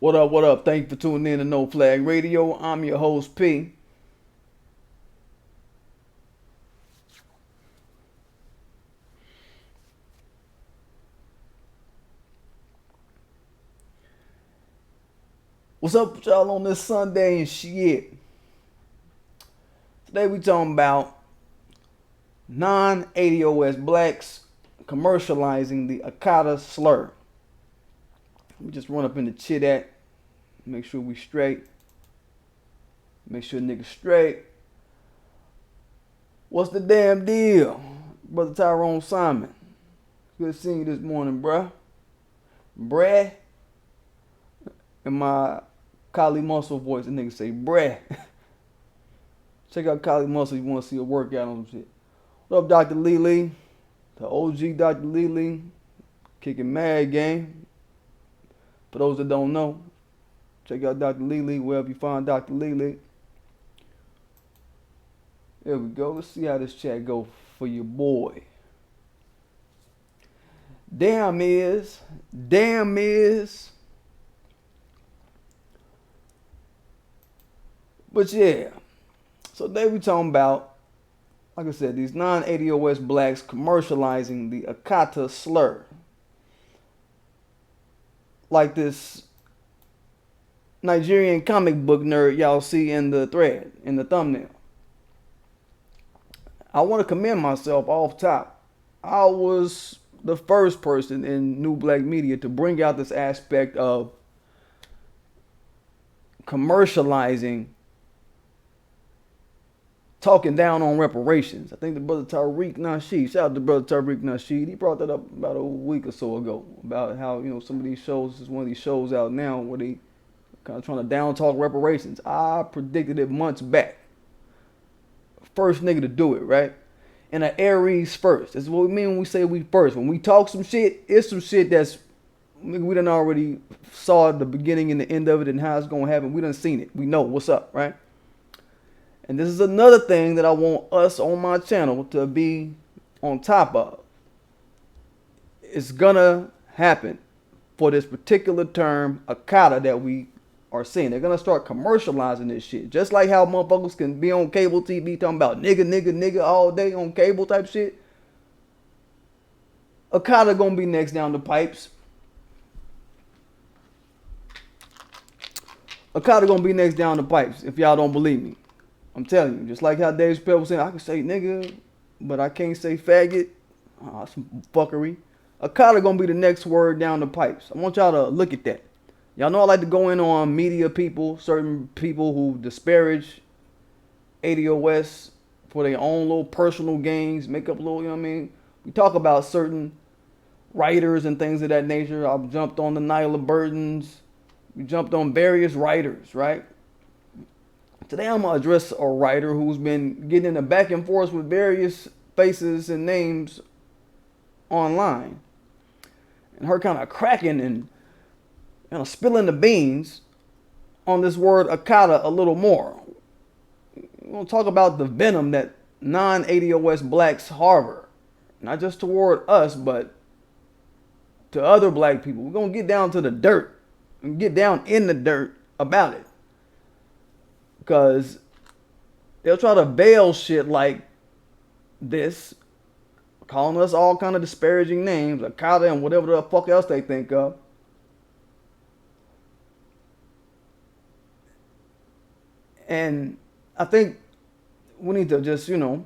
What up, what up? Thank you for tuning in to No Flag Radio. I'm your host, P. What's up with y'all on this Sunday and shit? Today we talking about non-ADOS blacks commercializing the Akata slur. We just run up in the chit at, make sure we straight. Make sure niggas straight. What's the damn deal? Brother Tyrone Simon. Good seeing you this morning, bruh. Bruh. In my Kali Muscle voice, the nigga say, bruh. Check out Kali Muscle if you want to see a workout on some shit. What up, Dr. Lee? The OG Dr. Lee. Kicking mad game. For those that don't know, check out Dr. Lee wherever you find Dr. Lee. There we go. Let's see how this chat go for your boy. Damn is. But yeah, so today we talking about, like I said, these non-ADOS blacks commercializing the Akata slur. Like this Nigerian comic book nerd y'all see in the thread, in the thumbnail. I want to commend myself off top. I was the first person in New Black Media to bring out this aspect of commercializing, talking down on reparations. I think the brother Tariq Nasheed, shout out to brother Tariq Nasheed, he brought that up about a week or so ago, about how, you know, some of these shows, is one of these shows out now where they kind of trying to down talk reparations. I predicted it months back. First nigga to do it, right? And an Aries first. That's what we mean when we say we first. When we talk some shit, it's some shit that's, we done already saw the beginning and the end of it and how it's gonna happen. We done seen it. We know what's up, right? And this is another thing that I want us on my channel to be on top of. It's gonna happen for this particular term, Akata, that we are seeing. They're gonna start commercializing this shit. Just like how motherfuckers can be on cable TV talking about nigga all day on cable type shit. Akata gonna be next down the pipes. Akata gonna be next down the pipes, if y'all don't believe me. I'm telling you, just like how Dave Chappelle was saying, I can say nigga, but I can't say faggot. Some fuckery. Akata gonna be the next word down the pipes. I want y'all to look at that. Y'all know I like to go in on media people, certain people who disparage ADOS for their own little personal gains, make up a little, you know what I mean? We talk about certain writers and things of that nature. I've jumped on the Nyla Burdens. We jumped on various writers, right? Today I'm going to address a writer who's been getting in a back and forth with various faces and names online. And her kind of cracking and kind of spilling the beans on this word Akata a little more. We're going to talk about the venom that non-ADOS blacks harbor. Not just toward us, but to other black people. We're going to get down to the dirt and get down in the dirt about it. Because they'll try to veil shit like this, calling us all kind of disparaging names, Akata and whatever the fuck else they think of. And I think we need to just, you know,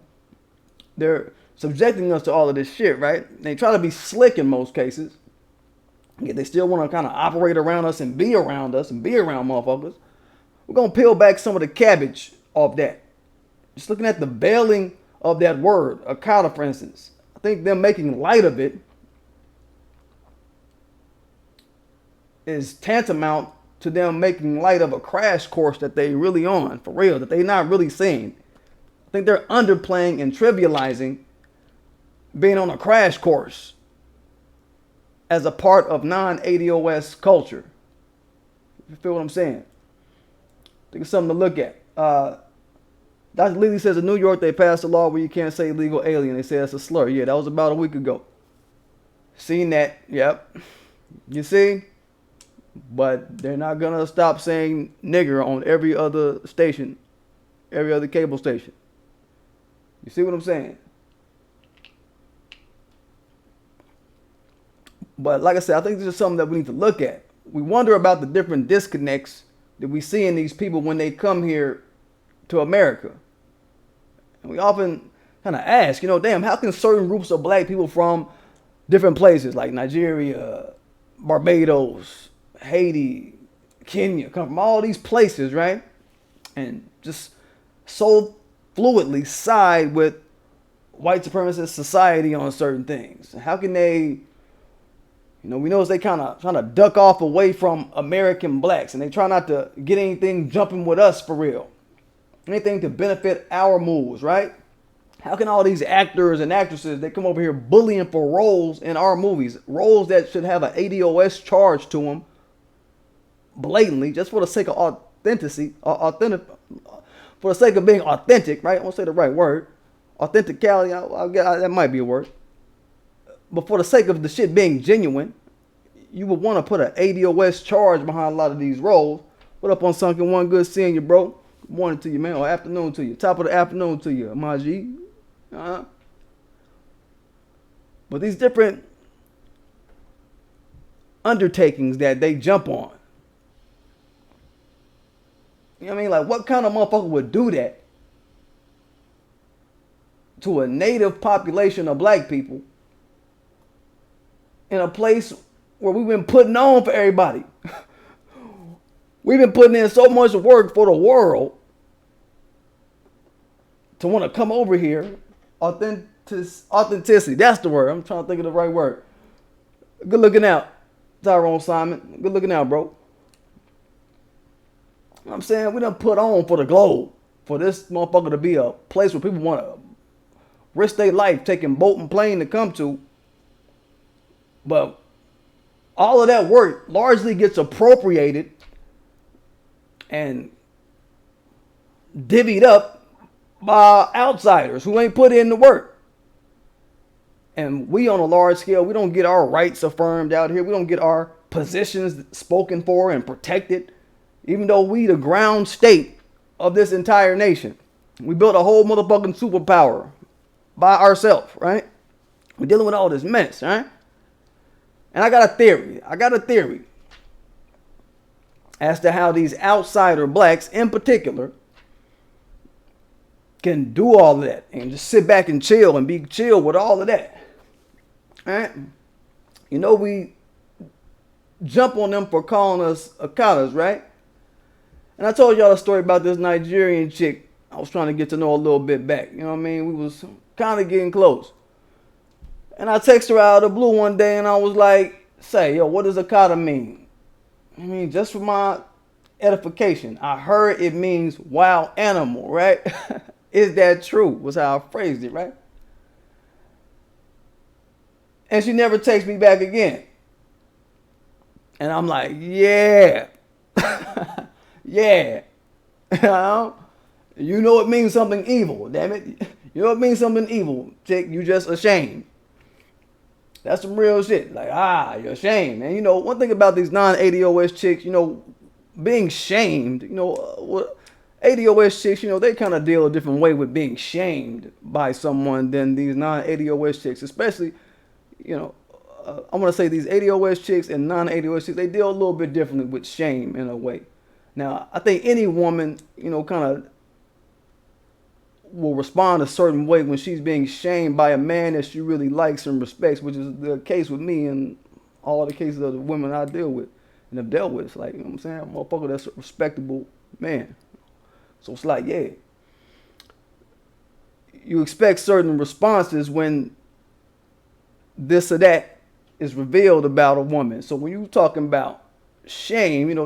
they're subjecting us to all of this shit, right? They try to be slick in most cases. Yet they still want to kind of operate around us and be around motherfuckers. We're going to peel back some of the cabbage off that. Just looking at the veiling of that word, Akata, for instance. I think them making light of it is tantamount to them making light of a crash course that they really on, for real, that they not really seeing. I think they're underplaying and trivializing being on a crash course as a part of non-ADOS culture. You feel what I'm saying? I think it's something to look at. Dr. Lily says in New York they passed a law where you can't say illegal alien. They say it's a slur. Yeah, that was about a week ago. Seen that. Yep. You see? But they're not gonna stop saying nigger on every other station, every other cable station. You see what I'm saying? But like I said, I think this is something that we need to look at. We wonder about the different disconnects that we see in these people when they come here to America. And we often kind of ask, damn, how can certain groups of black people from different places like Nigeria, Barbados, Haiti, Kenya come from all these places, right? And just so fluidly side with white supremacist society on certain things. How can they, we notice they kind of trying to duck off away from American blacks, and they try not to get anything jumping with us for real. Anything to benefit our moves, right? How can all these actors and actresses, they come over here bullying for roles in our movies, roles that should have an ADOS charge to them, blatantly, just for the sake of authenticity, for the sake of being authentic, right? I won't say the right word. Authenticality, that might be a word. But for the sake of the shit being genuine, you would want to put an ADOS charge behind a lot of these roles. What up on Sunken One? Good seeing you, bro. Good morning to you, man, or afternoon to you. Top of the afternoon to you, my G. But these different undertakings that they jump on. You know what I mean? Like, what kind of motherfucker would do that to a native population of black people in a place where we've been putting on for everybody? We've been putting in so much work for the world to want to come over here. Authenticity, that's the word. I'm trying to think of the right word. Good looking out, Tyrone Simon. Good looking out, bro. You know what I'm saying? We done put on for the globe, for this motherfucker to be a place where people want to risk their life taking boat and plane to come to. But all of that work largely gets appropriated and divvied up by outsiders who ain't put in the work. And we on a large scale, we don't get our rights affirmed out here. We don't get our positions spoken for and protected, even though we the ground state of this entire nation. We built a whole motherfucking superpower by ourselves, right? We're dealing with all this mess, right? And I got a theory as to how these outsider blacks in particular can do all of that and just sit back and chill and be chill with all of that. All right? We jump on them for calling us Akatas, right? And I told y'all a story about this Nigerian chick I was trying to get to know a little bit back. You know what I mean? We was kind of getting close. And I texted her out of the blue one day and I was like, yo, what does Akata mean? I mean, just for my edification, I heard it means wild animal, right? Is that true? Was how I phrased it, right? And she never texts me back again. And I'm like, yeah. Yeah. You know it means something evil, damn it. You know it means something evil, chick. You just ashamed. That's some real shit. Like, you're ashamed. And one thing about these non-ADOS chicks, being shamed, ADOS chicks, they kind of deal a different way with being shamed by someone than these non-ADOS chicks. Especially, I'm going to say these ADOS chicks and non-ADOS chicks, they deal a little bit differently with shame in a way. Now, I think any woman, kind of will respond a certain way when she's being shamed by a man that she really likes and respects, which is the case with me and all the cases of the women I deal with and have dealt with. It's like, you know what I'm saying? I'm a motherfucker that's a respectable man. So it's like, yeah. You expect certain responses when this or that is revealed about a woman. So when you talking about shame, the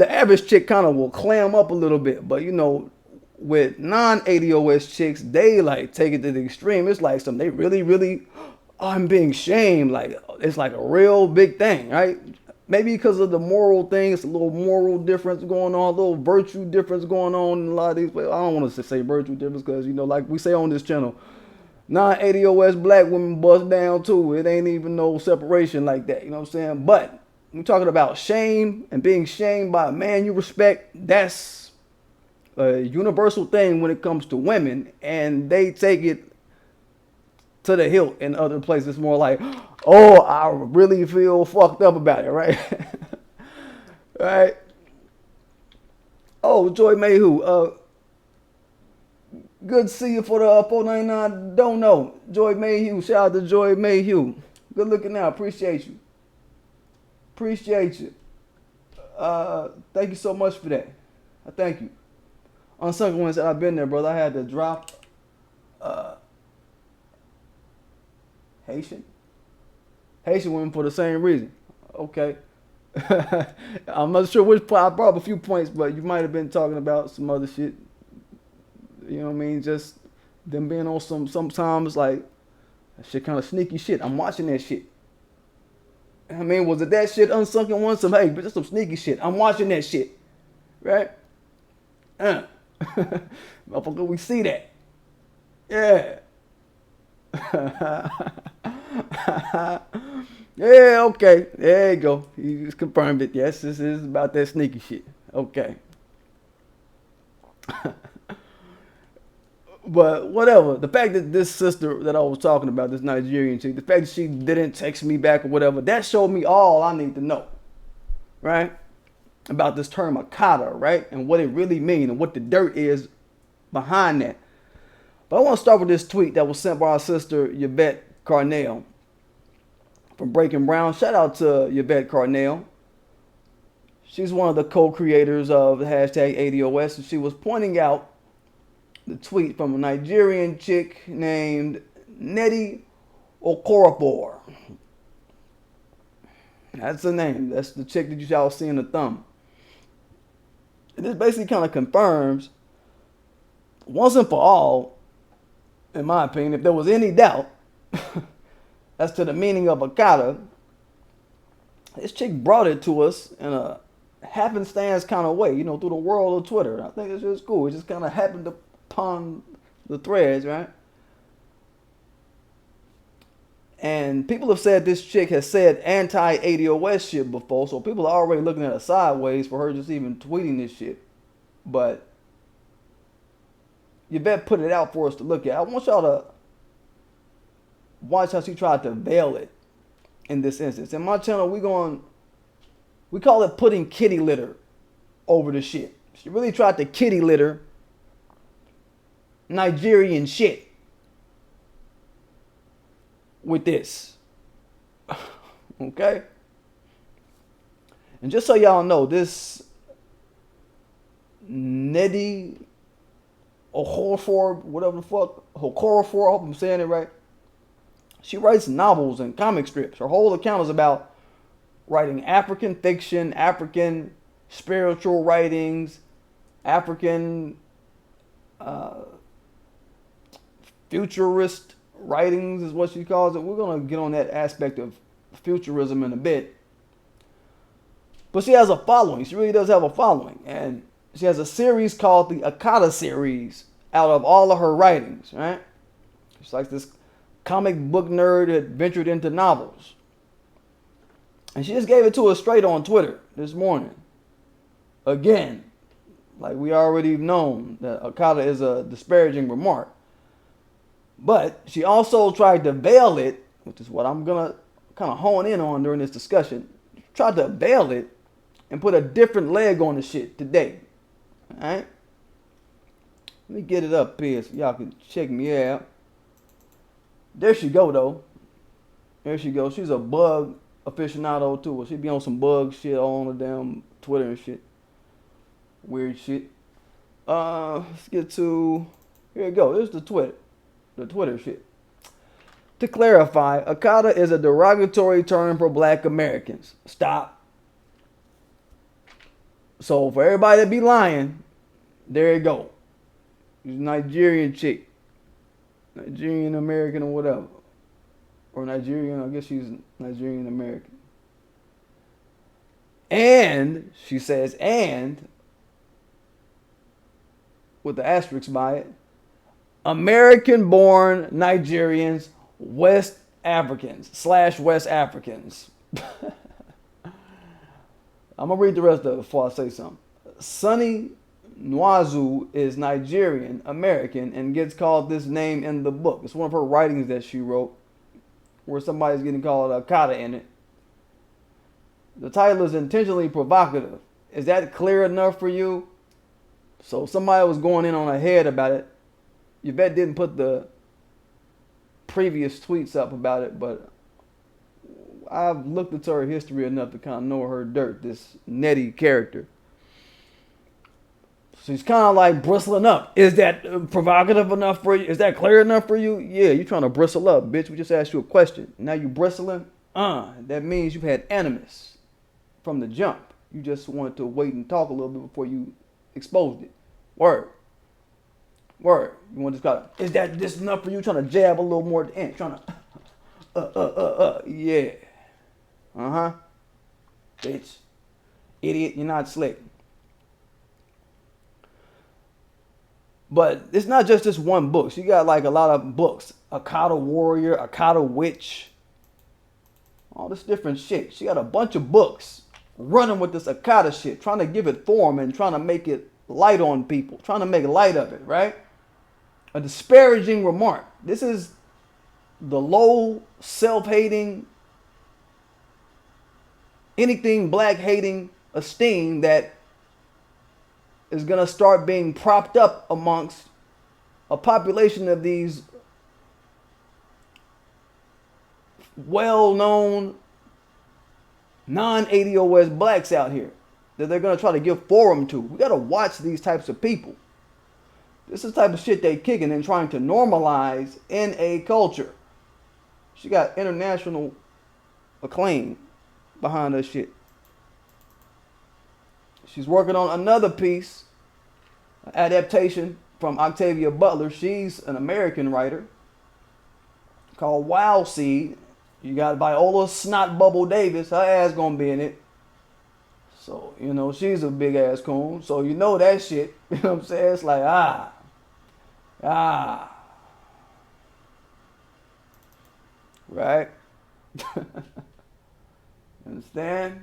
average chick kind of will clam up a little bit. But, with non-ADOS chicks, they like take it to the extreme. It's like they really, really, I'm being shamed. Like, it's like a real big thing, right? Maybe because of the moral thing, it's a little moral difference going on, a little virtue difference going on in a lot of these. Well, I don't want to say virtue difference because, like we say on this channel, non-ADOS black women bust down too. It ain't even no separation like that. You know what I'm saying? But we're talking about shame and being shamed by a man you respect. That's a universal thing when it comes to women, and they take it to the hilt in other places. It's more like, oh, I really feel fucked up about it, right? Right? Oh, Joy Mayhew. Good to see you for the 499. Don't know. Joy Mayhew. Shout out to Joy Mayhew. Good looking out. Appreciate you. Appreciate you. Thank you so much for that. I thank you. Unsung ones that I've been there, brother. I had to drop Haitian women for the same reason. Okay. I'm not sure which point. I brought up a few points, but you might have been talking about some other shit. You know what I mean? Just them being on sometimes like that shit kind of sneaky shit. I'm watching that shit. I mean, was it that shit unsunken one? Some hey, but just some sneaky shit. I'm watching that shit. Right? Motherfucker, we see that. Yeah. Yeah, okay. There you go. You just confirmed it. Yes, this is about that sneaky shit. Okay. But whatever. The fact that this sister that I was talking about, this Nigerian chick, the fact that she didn't text me back or whatever, that showed me all I need to know. Right? About this term Akata, right? And what it really means and what the dirt is behind that. But I want to start with this tweet that was sent by our sister Yvette Carnell from Breaking Brown. Shout out to Yvette Carnell. She's one of the co-creators of the hashtag ADOS, and she was pointing out the tweet from a Nigerian chick named Nnedi Okorafor. That's the name. That's the chick that y'all see in the thumb. And this basically kind of confirms, once and for all, in my opinion, if there was any doubt as to the meaning of Akata, this chick brought it to us in a happenstance kind of way, you know, through the world of Twitter. I think it's just cool. It just kind of happened upon the threads, right? And people have said this chick has said anti-ADOS shit before, so people are already looking at her sideways for her just even tweeting this shit. But you better put it out for us to look at. I want y'all to watch how she tried to veil it in this instance. In my channel, we call it putting kitty litter over the shit. She really tried to kitty litter Nigerian shit with this. Okay? And just so y'all know, this Nnedi Okorafor, whatever the fuck, Okorafor, I hope I'm saying it right. She writes novels and comic strips. Her whole account is about writing African fiction, African spiritual writings, African futurist writings is what she calls it. We're going to get on that aspect of futurism in a bit. But she has a following. She really does have a following. And she has a series called the Akata series out of all of her writings, right? She's like this comic book nerd that ventured into novels. And she just gave it to us straight on Twitter this morning. Again, like we already known that Akata is a disparaging remark. But she also tried to veil it, which is what I'm going to kind of hone in on during this discussion. She tried to veil it and put a different leg on the shit today. Alright? Let me get it up here so y'all can check me out. There she go, though. There she goes. She's a bug aficionado, too. She be on some bug shit all on the damn Twitter and shit. Weird shit. Let's get to... Here we go. Here's the Twitter. The Twitter shit. To clarify, Akata is a derogatory term for black Americans. Stop. So for everybody that be lying, there you go. She's a Nigerian chick. Nigerian American or whatever. Or Nigerian, I guess she's Nigerian American. And, she says, and, with the asterisk by it, American-born Nigerians, West Africans / West Africans. I'm going to read the rest of it before I say something. Sonny Nwazu is Nigerian American and gets called this name in the book. It's one of her writings that she wrote where somebody's getting called Akata in it. The title is intentionally provocative. Is that clear enough for you? So somebody was going in on her head about it. Yvette didn't put the previous tweets up about it, but I've looked into her history enough to kind of know her dirt, this Nnedi character. She's kind of like bristling up. Is that provocative enough for you? Is that clear enough for you? Yeah, you're trying to bristle up, bitch. We just asked you a question. Now you bristling? That means you've had animus from the jump. You just wanted to wait and talk a little bit before you exposed it. Word. You want to just is that this enough for you? Trying to jab a little more at the end. Trying to, yeah. Bitch. Idiot, you're not slick. But it's not just this one book. She got like a lot of books. Akata Warrior, Akata Witch. All this different shit. She got a bunch of books running with this Akata shit. Trying to give it form and trying to make it light on people. Trying to make light of it, right? A disparaging remark. This is the low, self-hating, anything black-hating esteem that is going to start being propped up amongst a population of these well-known non-ADOS blacks out here that they're going to try to give forum to. We got to watch these types of people. This is the type of shit they kicking and trying to normalize in a culture. She got international acclaim behind her shit. She's working on another piece, adaptation from Octavia Butler. She's an American writer called Wild Seed. You got Viola Snot Bubble Davis. Her ass gonna be in it. So, you know, she's a big ass coon. So you know that shit. You know what I'm saying? It's like, right? Understand?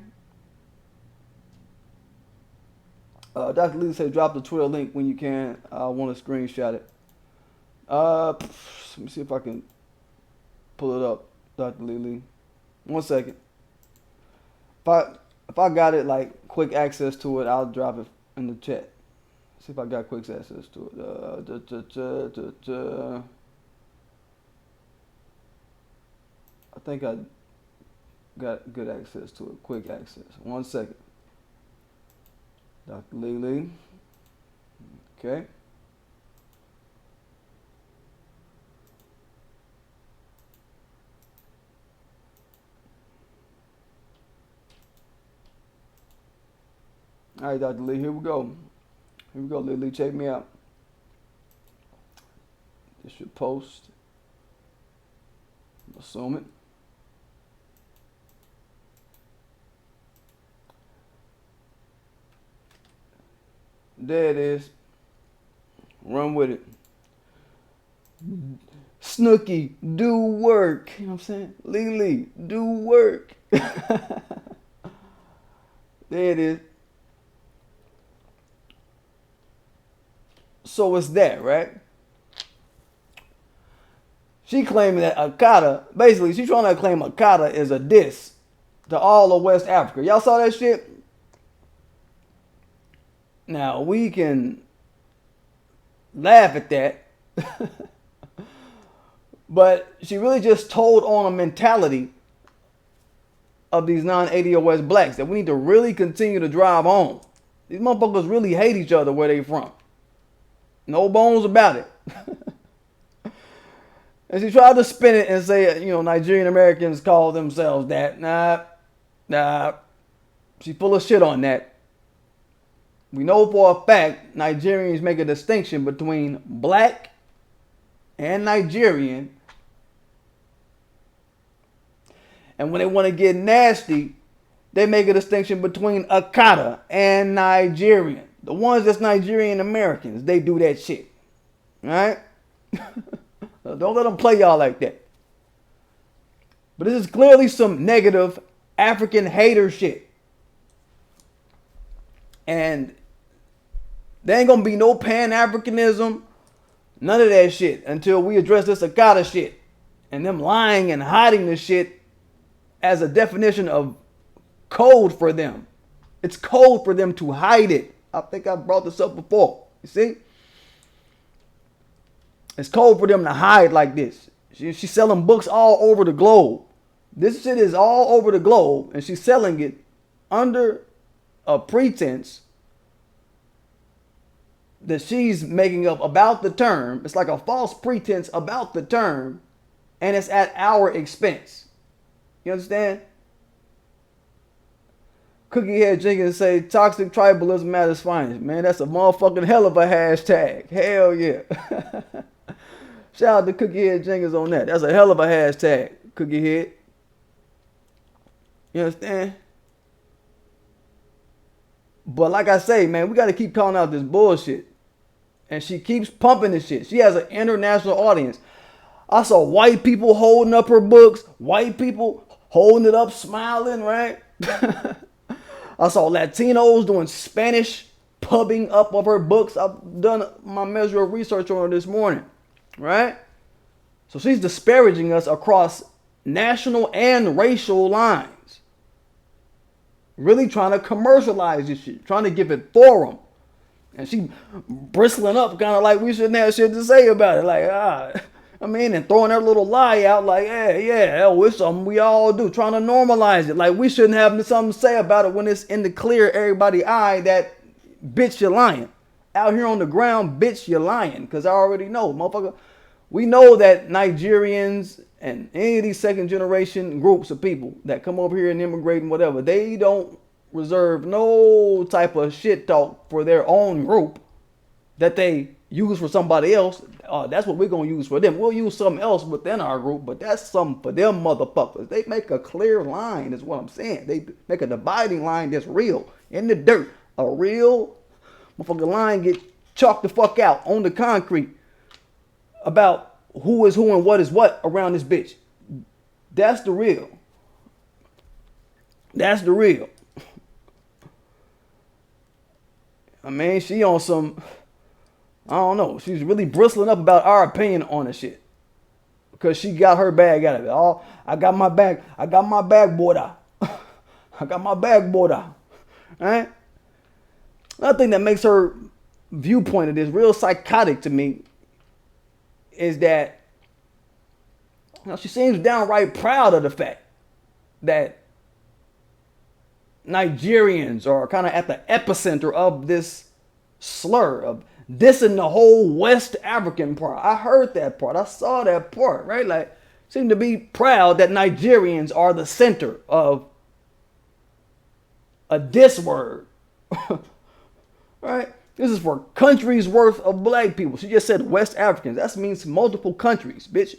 Dr. Lee said drop the Twitter link when you can. I want to screenshot it. Let me see if I can pull it up, Dr. Lee. 1 second. If I got it, like, quick access to it, I'll drop it in the chat. See if I got quick access to it. I think I got good access to it. Quick access. 1 second. Dr. Lee. Okay. All right, Dr. Lee, here we go. Here we go, Lee. Check me out. This should post. I'm assuming. There it is. Run with it. Snooky, do work. You know what I'm saying? Lee, do work. There it is. So it's that, right? She claiming that Akata, basically, she's trying to claim Akata is a diss to all of West Africa. Y'all saw that shit? Now, we can laugh at that. But she really just told on a mentality of these non-ADOS blacks that we need to really continue to drive home. These motherfuckers really hate each other where they from. No bones about it. And she tried to spin it and say, you know, Nigerian Americans call themselves that. Nah. She's full of shit on that. We know for a fact Nigerians make a distinction between black and Nigerian. And when they want to get nasty, they make a distinction between Akata and Nigerian. The ones that's Nigerian Americans, they do that shit. Right? Don't let them play y'all like that. But this is clearly some negative African hater shit. And there ain't gonna be no Pan Africanism, none of that shit until we address this Akata shit. And them lying and hiding this shit as a definition of code for them. It's code for them to hide it. I think I brought this up before. You see? It's code for them to hide like this. She's selling books all over the globe. This shit is all over the globe, and she's selling it under a pretense that she's making up about the term. It's like a false pretense about the term, and it's at our expense. You understand? Cookie Head Jenkins say toxic tribalism at its finest. Man, that's a motherfucking hell of a hashtag. Hell yeah. Shout out to Cookie Head Jenkins on that. That's a hell of a hashtag, Cookie Head. You understand? But like I say, man, we got to keep calling out this bullshit. And she keeps pumping this shit. She has an international audience. I saw white people holding up her books. White people holding it up, smiling, right? I saw Latinos doing Spanish pubbing up of her books. I've done my measure of research on her this morning, right? So she's disparaging us across national and racial lines. Really trying to commercialize this shit, trying to give it forum. And she bristling up kind of like we shouldn't have shit to say about it. Like, and throwing her little lie out like, yeah, it's something we all do. Trying to normalize it. Like we shouldn't have something to say about it when it's in the clear everybody's eye that, bitch, you're lying. Out here on the ground, bitch, you're lying. Because I already know, motherfucker. We know that Nigerians and any of these second generation groups of people that come over here and immigrate and whatever, they don't reserve no type of shit talk for their own group that they use for somebody else. That's what we're going to use for them. We'll use something else within our group, but that's something for them motherfuckers. They make a clear line is what I'm saying. They make a dividing line that's real in the dirt. A real motherfucking line get chalked the fuck out on the concrete about who is who and what is what around this bitch. That's the real. That's the real. I mean, she on some, I don't know. She's really bristling up about our opinion on the shit. Because she got her bag out of it. Oh, I got my bag bought out. I got my bag bought out. Right? Another thing that makes her viewpoint of this real psychotic to me is that she seems downright proud of the fact that Nigerians are kind of at the epicenter of this slur of dissing the whole West African part. I heard that part. I saw that part, right? Like, seem to be proud that Nigerians are the center of a diss word. Right? This is for countries worth of black people. She just said West Africans. That means multiple countries, bitch.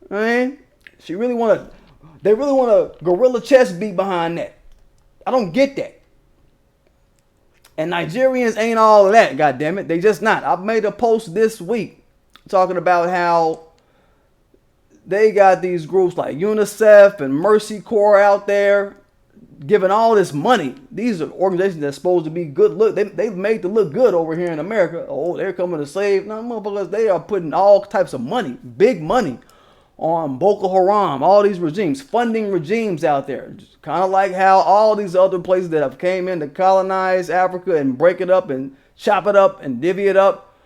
Right? They really want a gorilla chest beat behind that. I don't get that. And Nigerians ain't all of that, goddammit. They just not. I made a post this week talking about how they got these groups like UNICEF and Mercy Corps out there giving all this money. These are organizations that's supposed to be good look. They've made to look good over here in America. Oh, they're coming to save. No, motherfuckers, they are putting all types of money, big money, on Boko Haram, all these regimes, funding regimes out there. Kind of like how all these other places that have came in to colonize Africa and break it up and chop it up and divvy it up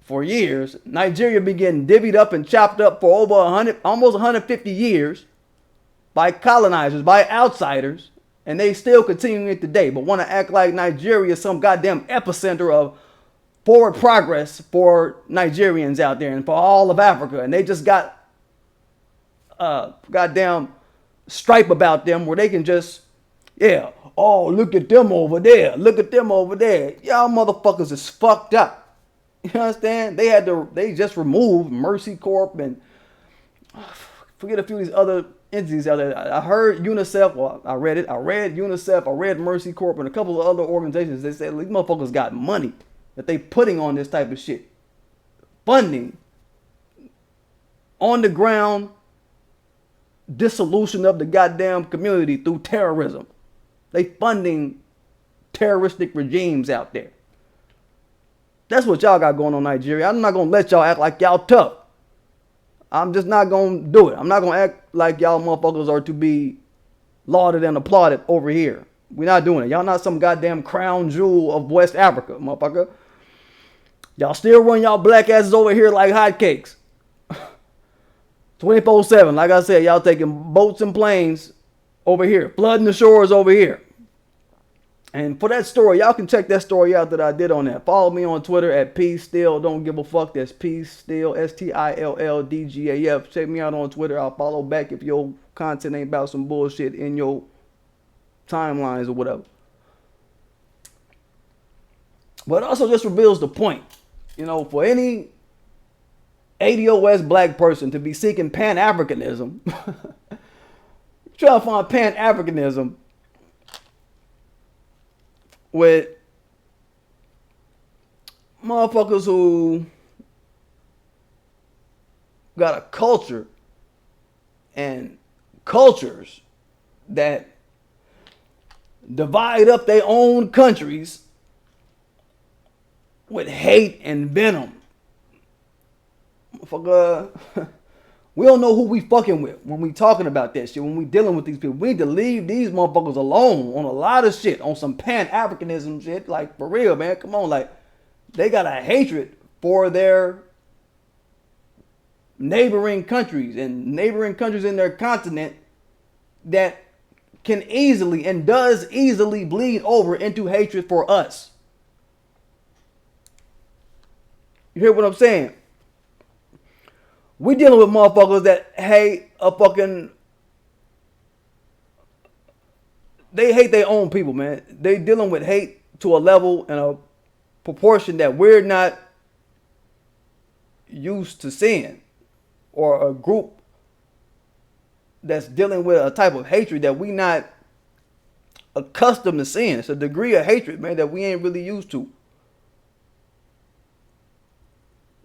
for years. Nigeria been getting divvied up and chopped up for over 100, almost 150 years by colonizers, by outsiders, and they still continuing it today, but want to act like Nigeria is some goddamn epicenter of forward progress for Nigerians out there and for all of Africa. And they just got a goddamn stripe about them where they can just, oh, look at them over there. Look at them over there. Y'all motherfuckers is fucked up. You understand? They just removed Mercy Corp and forget a few of these other entities out there. I heard UNICEF, well, I read UNICEF, I read Mercy Corp and a couple of other organizations. They said these motherfuckers got money that they putting on this type of shit. funding on the ground dissolution of the goddamn community through terrorism. They funding terroristic regimes out there. That's what y'all got going on, Nigeria. I'm not gonna let y'all act like y'all tough. I'm just not gonna do it. I'm not gonna act like y'all motherfuckers are to be lauded and applauded over here. We're not doing it. Y'all not some goddamn crown jewel of West Africa, motherfucker. Y'all still run y'all black asses over here like hotcakes. 24/7. Like I said, y'all taking boats and planes over here, flooding the shores over here. And for that story, y'all can check that story out that I did on that. Follow me on Twitter at pstill. Don't give a fuck. That's pstill, STILLDGAF. Check me out on Twitter. I'll follow back if your content ain't about some bullshit in your timelines or whatever. But it also just reveals the point. You know, for any ADOS black person to be seeking Pan Africanism, try to find Pan Africanism with motherfuckers who got a culture and cultures that divide up their own countries with hate and venom. Motherfucker, we don't know who we fucking with when we talking about that shit, when we dealing with these people. We need to leave these motherfuckers alone on a lot of shit, on some Pan-Africanism shit. Like, for real, man, come on. Like, they got a hatred for their neighboring countries and neighboring countries in their continent that can easily and does easily bleed over into hatred for us. You hear what I'm saying? We dealing with motherfuckers that hate a fucking... They hate their own people, man. They dealing with hate to a level and a proportion that we're not used to seeing. Or a group that's dealing with a type of hatred that we not accustomed to seeing. It's a degree of hatred, man, that we ain't really used to.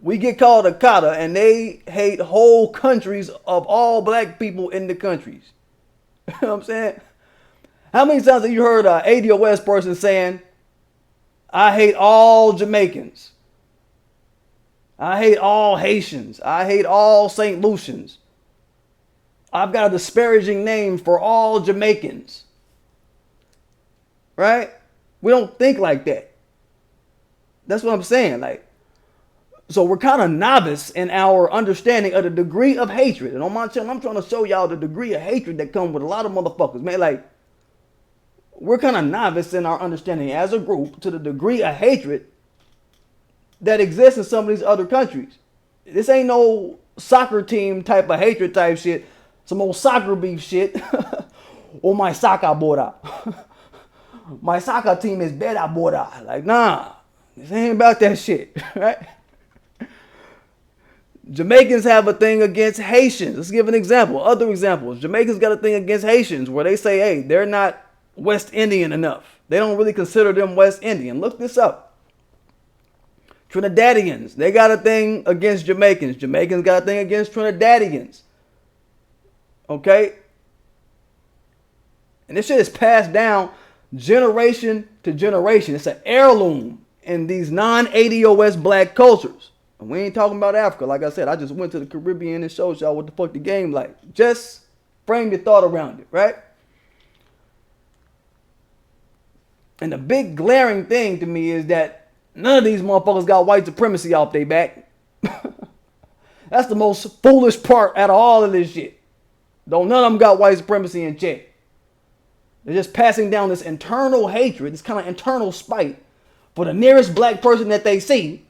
We get called Akata, and they hate whole countries of all black people in the countries. You know what I'm saying? How many times have you heard an ADOS person saying, I hate all Jamaicans. I hate all Haitians. I hate all St. Lucians. I've got a disparaging name for all Jamaicans. Right? We don't think like that. That's what I'm saying. Like, so we're kind of novice in our understanding of the degree of hatred. And on my channel, I'm trying to show y'all the degree of hatred that comes with a lot of motherfuckers. Man, like, we're kind of novice in our understanding as a group to the degree of hatred that exists in some of these other countries. This ain't no soccer team type of hatred type shit. Some old soccer beef shit. Oh, my soccer bora. My soccer team is better bora. Like, nah, this ain't about that shit, right? Jamaicans have a thing against Haitians. Let's give an example. Other examples. Jamaicans got a thing against Haitians where they say, hey, they're not West Indian enough. They don't really consider them West Indian. Look this up. Trinidadians, they got a thing against Jamaicans. Jamaicans got a thing against Trinidadians. Okay? And this shit is passed down generation to generation. It's an heirloom in these non-ADOS black cultures. And we ain't talking about Africa. Like I said, I just went to the Caribbean and showed y'all what the fuck the game like. Just frame your thought around it, right? And the big glaring thing to me is that none of these motherfuckers got white supremacy off their back. That's the most foolish part out of all of this shit. None of them got white supremacy in check. They're just passing down this internal hatred, this kind of internal spite for the nearest black person that they see.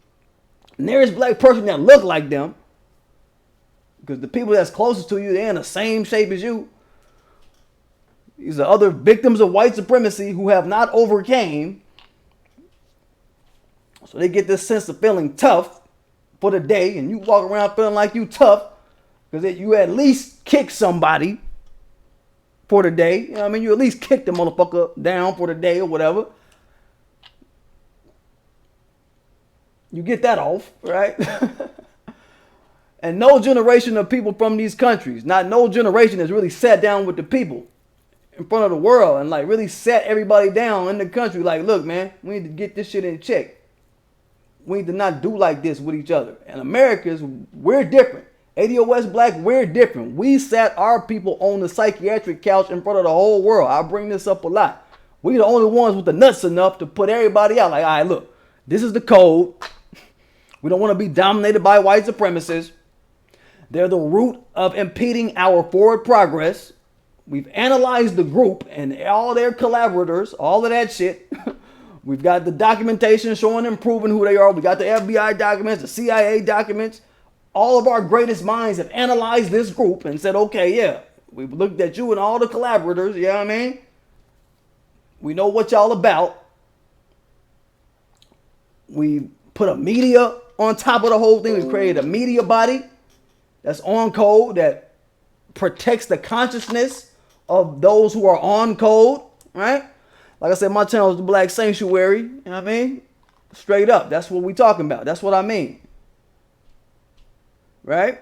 Nearest black person that look like them, because the people that's closest to you, they're in the same shape as you. These are other victims of white supremacy who have not overcame. So they get this sense of feeling tough for the day, and you walk around feeling like you tough because you at least kick somebody for the day. You know what I mean? You at least kick the motherfucker down for the day or whatever. You get that off, right? And no generation of people from these countries, not no generation has really sat down with the people in front of the world and like really sat everybody down in the country. Like, look, man, we need to get this shit in check. We need to not do like this with each other. And Americans, we're different. ADOS Black, we're different. We sat our people on the psychiatric couch in front of the whole world. I bring this up a lot. We the only ones with the nuts enough to put everybody out. Like, all right, look, this is the code. We don't want to be dominated by white supremacists. They're the root of impeding our forward progress. We've analyzed the group and all their collaborators, all of that shit. We've got the documentation showing them, proving who they are. We got the FBI documents, the CIA documents. All of our greatest minds have analyzed this group and said, okay, yeah, we've looked at you and all the collaborators, you know what I mean? We know what y'all about. We put a media on top of the whole thing. We created a media body that's on code, that protects the consciousness of those who are on code, right? Like I said, my channel is the Black Sanctuary, you know what I mean? Straight up, that's what we talking about. That's what I mean. Right?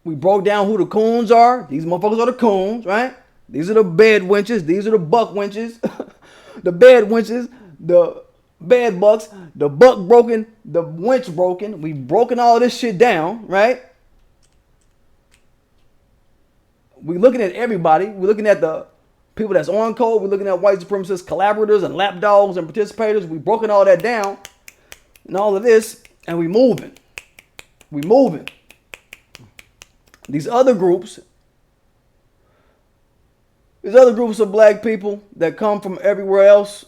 We broke down who the coons are. These motherfuckers are the coons, right? These are the bed wenches. These are the buck wenches. The bed wenches, the bed bucks, the buck broken, the wench broken. We broken all this shit down, right? We looking at everybody. We're looking at the people that's on code. We're looking at white supremacist collaborators and lapdogs and participators. We broken all that down and all of this, and we moving. We moving. These other groups of black people that come from everywhere else,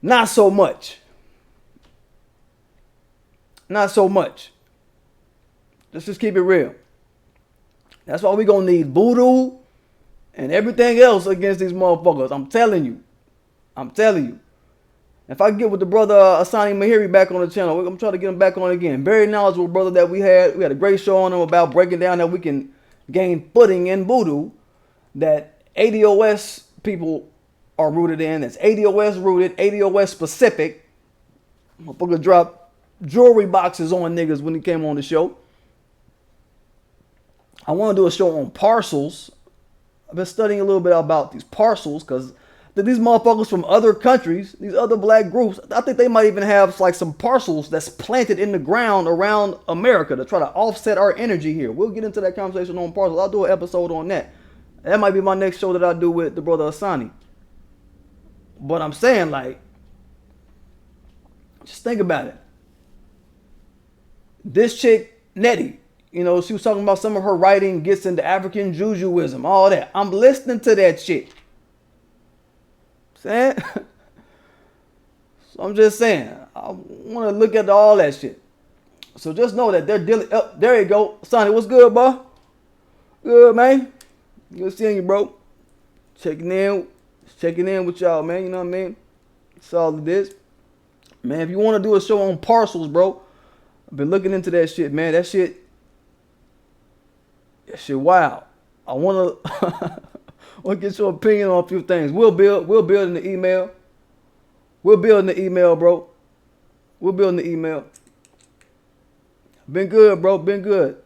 not so much. Not so much. Let's just keep it real. That's why we're going to need voodoo and everything else against these motherfuckers. I'm telling you. I'm telling you. If I get with the brother Asani Mahiri back on the channel, I'm trying to get him back on again. Very knowledgeable brother that we had. We had a great show on him about breaking down that we can gain footing in voodoo that ADOS people are rooted in. That's ADOS rooted, ADOS specific. Motherfucker dropped jewelry boxes on niggas when he came on the show. I want to do a show on parcels. I've been studying a little bit about these parcels because these motherfuckers from other countries, these other black groups, I think they might even have like some parcels that's planted in the ground around America to try to offset our energy here. We'll get into that conversation on parcels. I'll do an episode on that. That might be my next show that I do with the brother Asani. But I'm saying, like, just think about it. This chick, Nnedi, you know, she was talking about some of her writing gets into African Jujuism, all that. I'm listening to that shit. Saying? So I'm just saying, I want to look at all that shit. So just know that they're dealing. Oh, there you go. Sonny, what's good, bro? Good, man. Good seeing you, bro. Checking in with y'all, man. You know what I mean? That's all it is. Man, if you want to do a show on parcels, bro, I've been looking into that shit, man. That shit wild. I want to get your opinion on a few things. We'll build in the email. We'll build in the email, bro. We'll build in the email. Been good, bro. Been good,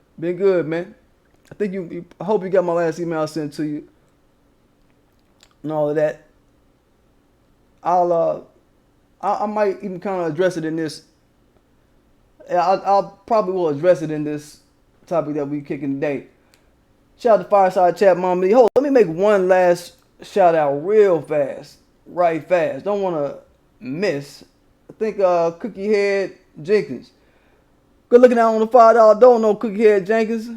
man. I think I hope you got my last email I sent to you. And all of that. I might even kind of address it in this. I'll probably will address it in this topic that we kicking today. Shout out to Fireside Chat, Mama. Hold, let me make one last shout out real fast, right fast. Don't want to miss. I think Cookie Head Jenkins. Good looking out on the $5 don't know Cookie Head Jenkins.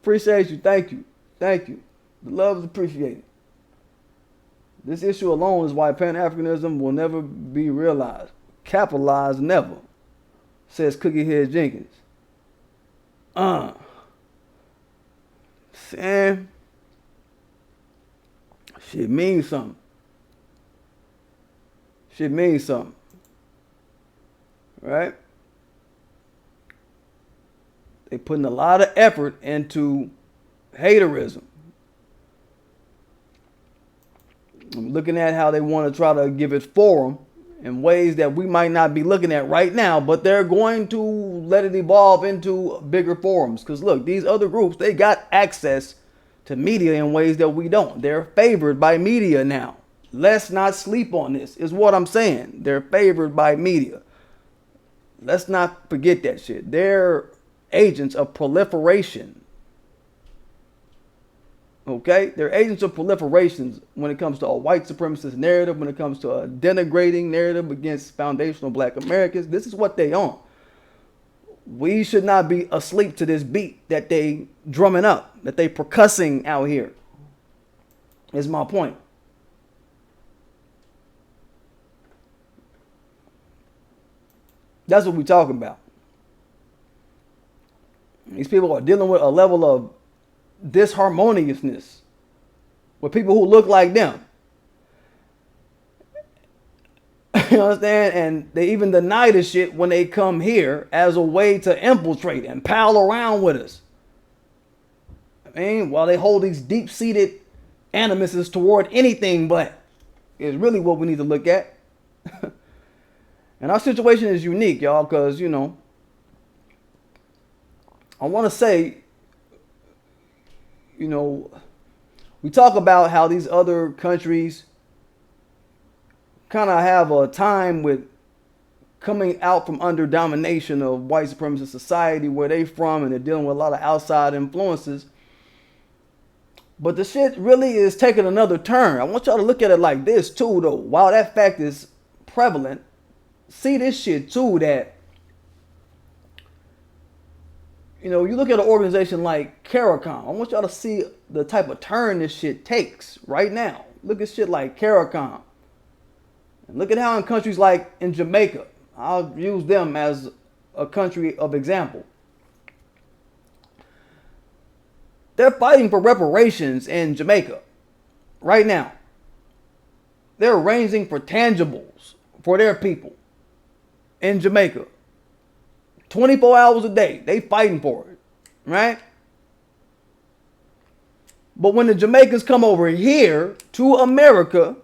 Appreciate you. Thank you. The love is appreciated. This issue alone is why Pan Africanism will never be realized. Capitalized never, says Cookie Head Jenkins. Sam, shit means something. Right? They putting a lot of effort into haterism. I'm looking at how they want to try to give it forum in ways that we might not be looking at right now, but they're going to let it evolve into bigger forums. Because look, these other groups, they got access to media in ways that we don't. They're favored by media now. Let's not sleep on this, is what I'm saying. They're favored by media. Let's not forget that shit. They're agents of proliferation. Okay? They're agents of proliferation when it comes to a white supremacist narrative, when it comes to a denigrating narrative against foundational black Americans. This is what they own. We should not be asleep to this beat that they drumming up, that they percussing out here, is my point. That's what we're talking about. These people are dealing with a level of disharmoniousness with people who look like them. You understand? And they even deny this shit when they come here as a way to infiltrate and pal around with us. I mean, while they hold these deep-seated animuses toward anything black, is really what we need to look at. And our situation is unique, y'all, because, you know, I want to say, you know, we talk about how these other countries kind of have a time with coming out from under domination of white supremacist society where they from, and they're dealing with a lot of outside influences. But the shit really is taking another turn. I want y'all to look at it like this too, though. While that fact is prevalent, see this shit too, that, you know, you look at an organization like CARICOM. I want y'all to see the type of turn this shit takes right now. Look at shit like CARICOM. And look at how in countries like in Jamaica, I'll use them as a country of example. They're fighting for reparations in Jamaica right now. They're arranging for tangibles for their people in Jamaica. 24 hours a day, they fighting for it, right? But when the Jamaicans come over here to America,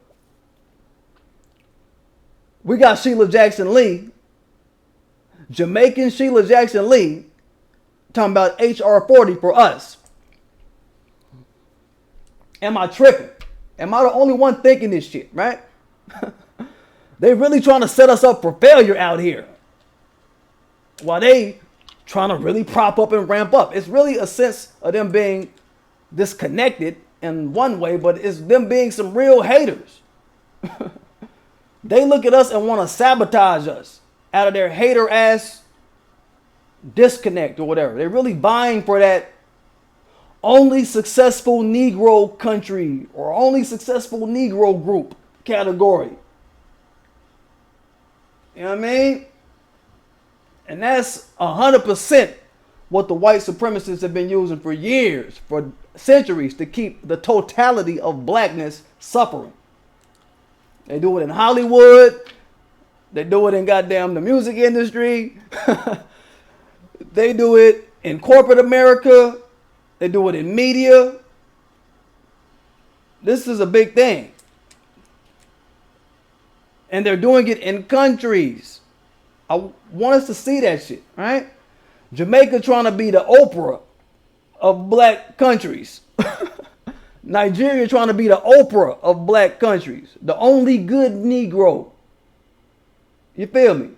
we got Sheila Jackson Lee, Jamaican Sheila Jackson Lee, talking about HR 40 for us. Am I tripping? Am I the only one thinking this shit, right? They really trying to set us up for failure out here, while they trying to really prop up and ramp up. It's really a sense of them being disconnected in one way, but it's them being some real haters. They look at us and want to sabotage us out of their hater ass disconnect or whatever. They're really vying for that only successful Negro country or only successful Negro group category. You know what I mean? And that's 100% what the white supremacists have been using for years, for centuries, to keep the totality of blackness suffering. They do it in Hollywood. They do it in goddamn the music industry. They do it in corporate America. They do it in media. This is a big thing. And they're doing it in countries. I want us to see that shit, right? Jamaica trying to be the Oprah of black countries. Nigeria trying to be the Oprah of black countries. The only good Negro. You feel me?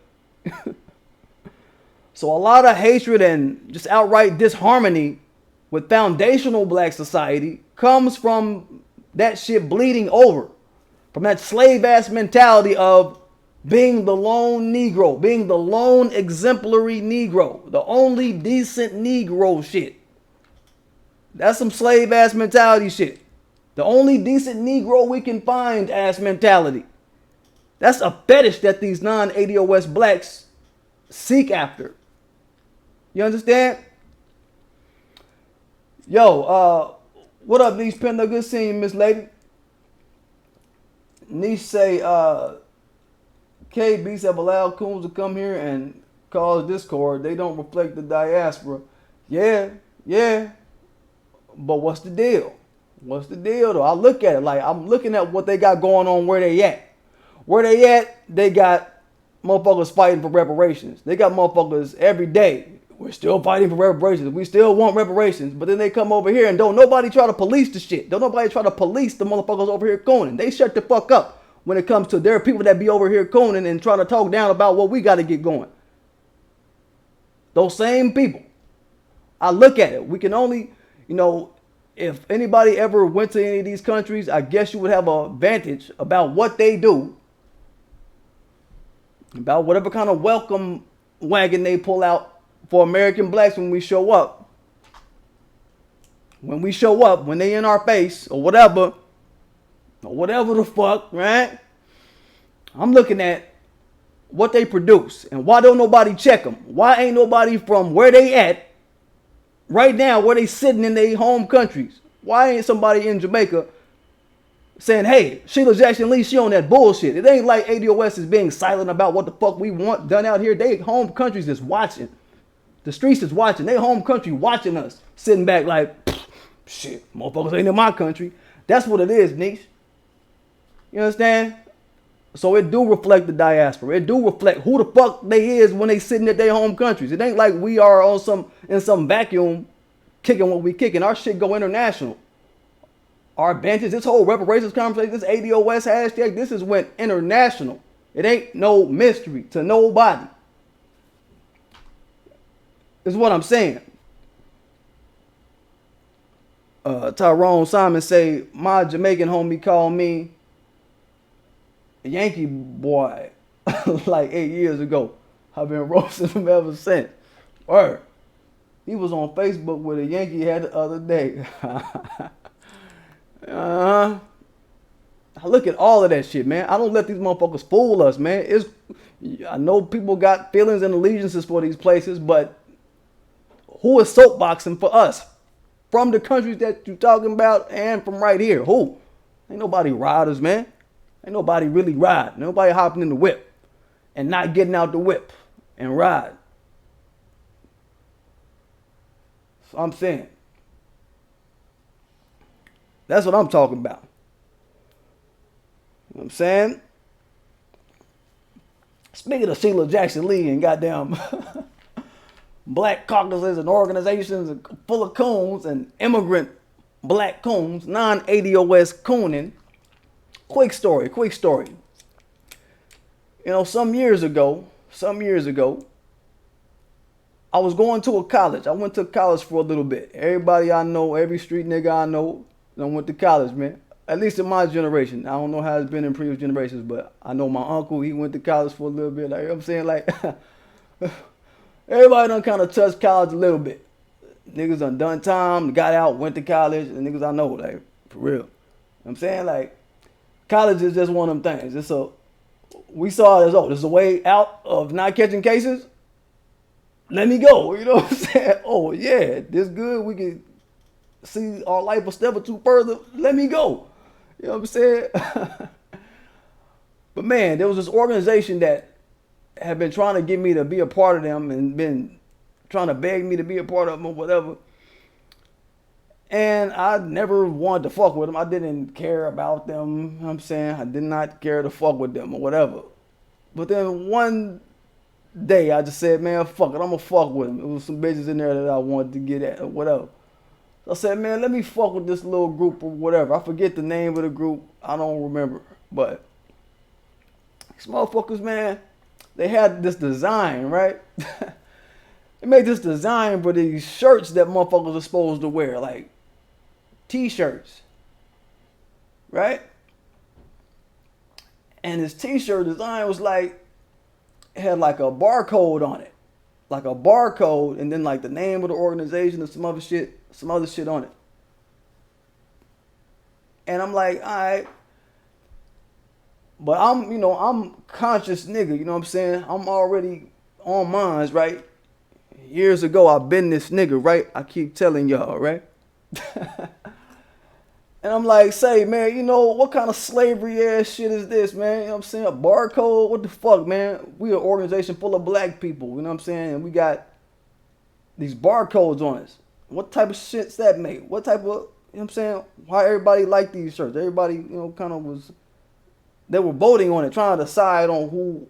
So a lot of hatred and just outright disharmony with foundational black society comes from that shit bleeding over. From that slave-ass mentality of being the lone Negro, being the lone exemplary Negro, the only decent Negro shit. That's some slave-ass mentality shit. The only decent Negro we can find ass mentality. That's a fetish that these non-ADOS blacks seek after. You understand? Yo, what up, Niche Pender? Good seeing you, Miss Lady. Niche say, KBs have allowed coons to come here and cause discord. They don't reflect the diaspora. Yeah. But what's the deal? What's the deal, though? I look at it like I'm looking at what they got going on where they at. Where they at? They got motherfuckers fighting for reparations. They got motherfuckers every day. We're still fighting for reparations. We still want reparations. But then they come over here and don't nobody try to police the shit. Don't nobody try to police the motherfuckers over here cooning. They shut the fuck up when it comes to their people that be over here cooning and trying to talk down about what we got to get going. Those same people. I look at it. We can only, if anybody ever went to any of these countries, I guess you would have a vantage about what they do, about whatever kind of welcome wagon they pull out for American blacks when we show up. When we show up, when they in our face or whatever the fuck, right? I'm looking at what they produce and why don't nobody check them? Why ain't nobody from where they at right now, where they sitting in their home countries? Why ain't somebody in Jamaica saying, hey, Sheila Jackson Lee, she on that bullshit? It ain't like ADOS is being silent about what the fuck we want done out here. They home countries is watching. The streets is watching. They home country watching us, sitting back like, shit, motherfuckers ain't in my country. That's what it is, niche. You understand? So it do reflect the diaspora. It do reflect who the fuck they is when they sitting at their home countries. It ain't like we are on in some vacuum kicking what we kicking. Our shit go international. Our advantage, this whole reparations conversation, this ADOS hashtag, this is went international. It ain't no mystery to nobody. Is what I'm saying. Tyrone Simon say, my Jamaican homie called me Yankee boy like 8 years ago. I've been roasting him ever since. Or he was on Facebook with a Yankee hat the other day. I look at all of that shit, man. I don't let these motherfuckers fool us, man. I know people got feelings and allegiances for these places, but who is soapboxing for us? From the countries that you're talking about and from right here. Who? Ain't nobody riders, man. Ain't nobody really ride. Nobody hopping in the whip and not getting out the whip and ride. So I'm saying. That's what I'm talking about. You know what I'm saying? Speaking of Sheila Jackson Lee and goddamn black caucuses and organizations full of coons and immigrant black coons, non-ADOS cooning. Quick story. Some years ago, I was going to a college. I went to college for a little bit. Everybody I know, every street nigga I know, went to college, man. At least in my generation. I don't know how it's been in previous generations, but I know my uncle, he went to college for a little bit. Like, you know what I'm saying? Like, everybody done kind of touched college a little bit. Niggas done time, got out, went to college, and niggas I know, like, for real. You know what I'm saying? Like, college is just one of them things. We saw it as, there's a way out of not catching cases. Let me go. You know what I'm saying? Oh, yeah, this good. We can see our life a step or two further. Let me go. You know what I'm saying? But man, there was this organization that had been trying to get me to be a part of them and been trying to beg me to be a part of them or whatever. And I never wanted to fuck with them. I didn't care about them. You know what I'm saying? I did not care to fuck with them or whatever. But then one day I just said, man, fuck it. I'm going to fuck with them. There was some bitches in there that I wanted to get at or whatever. So I said, man, let me fuck with this little group or whatever. I forget the name of the group. I don't remember. But these motherfuckers, man, they had this design, right? They made this design for these shirts that motherfuckers are supposed to wear, like t-shirts, right? And this t-shirt design was like, it had like a barcode on it. Like a barcode and then like the name of the organization and some other shit on it. And I'm like, all right. But I'm conscious nigga, you know what I'm saying? I'm already on mines, right? Years ago, I've been this nigga, right? I keep telling y'all, right? And I'm like, say, man, what kind of slavery ass shit is this, man? You know what I'm saying? A barcode? What the fuck, man? We an organization full of black people, you know what I'm saying? And we got these barcodes on us. What type of shit's that made? What type of, you know what I'm saying? Why everybody like these shirts? Everybody, kind of was They were voting on it, trying to decide on who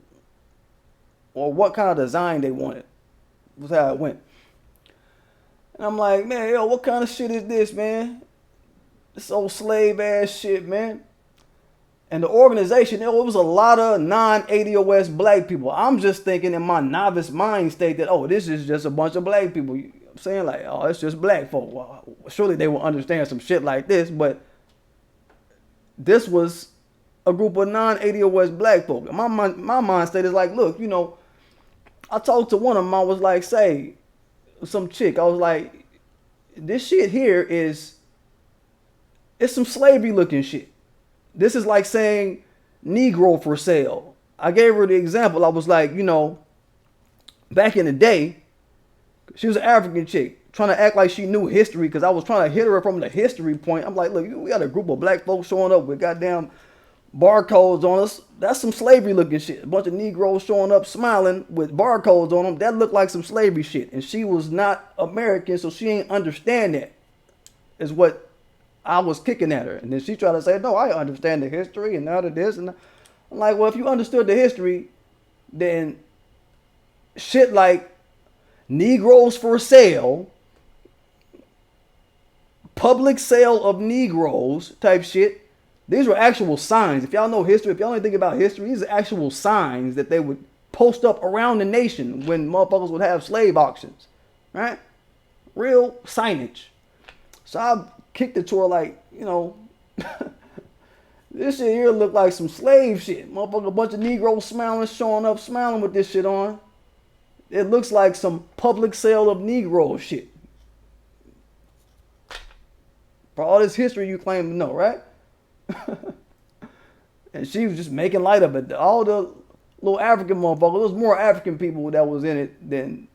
or what kind of design they wanted. Was how it went. And I'm like, man, yo, what kind of shit is this, man? This old slave ass shit, man. And the organization, it was a lot of non-ADOS black people. I'm just thinking in my novice mind state that, oh, this is just a bunch of black people. I'm saying like, oh, it's just black folk. Well, surely they will understand some shit like this, but this was a group of non-ADOS black folk. My mind state is like, look, you know, I talked to one of them. I was like, say, some chick. I was like, this shit here it's some slavery looking shit. This is like saying Negro for sale. I gave her the example. I was like, you know, back in the day, she was an African chick trying to act like she knew history because I was trying to hit her from the history point. I'm like, look, we got a group of black folks showing up with goddamn barcodes on us. That's some slavery looking shit. A bunch of Negroes showing up smiling with barcodes on them. That looked like some slavery shit. And she was not American, so she ain't understand that. Is what I was kicking at her. And then she tried to say, no, I understand the history and out of this. And I'm like, well, if you understood the history, then shit like Negroes for sale, public sale of Negroes type shit, these were actual signs. If y'all know history, if y'all only think about history, these are actual signs that they would post up around the nation when motherfuckers would have slave auctions, right? Real signage. So I kicked it to her like, you know, this shit here look like some slave shit. Motherfucker, a bunch of Negroes smiling, showing up, smiling with this shit on. It looks like some public sale of Negro shit. For all this history you claim to know, right? And she was just making light of it. All the little African motherfuckers, there was more African people that was in it than,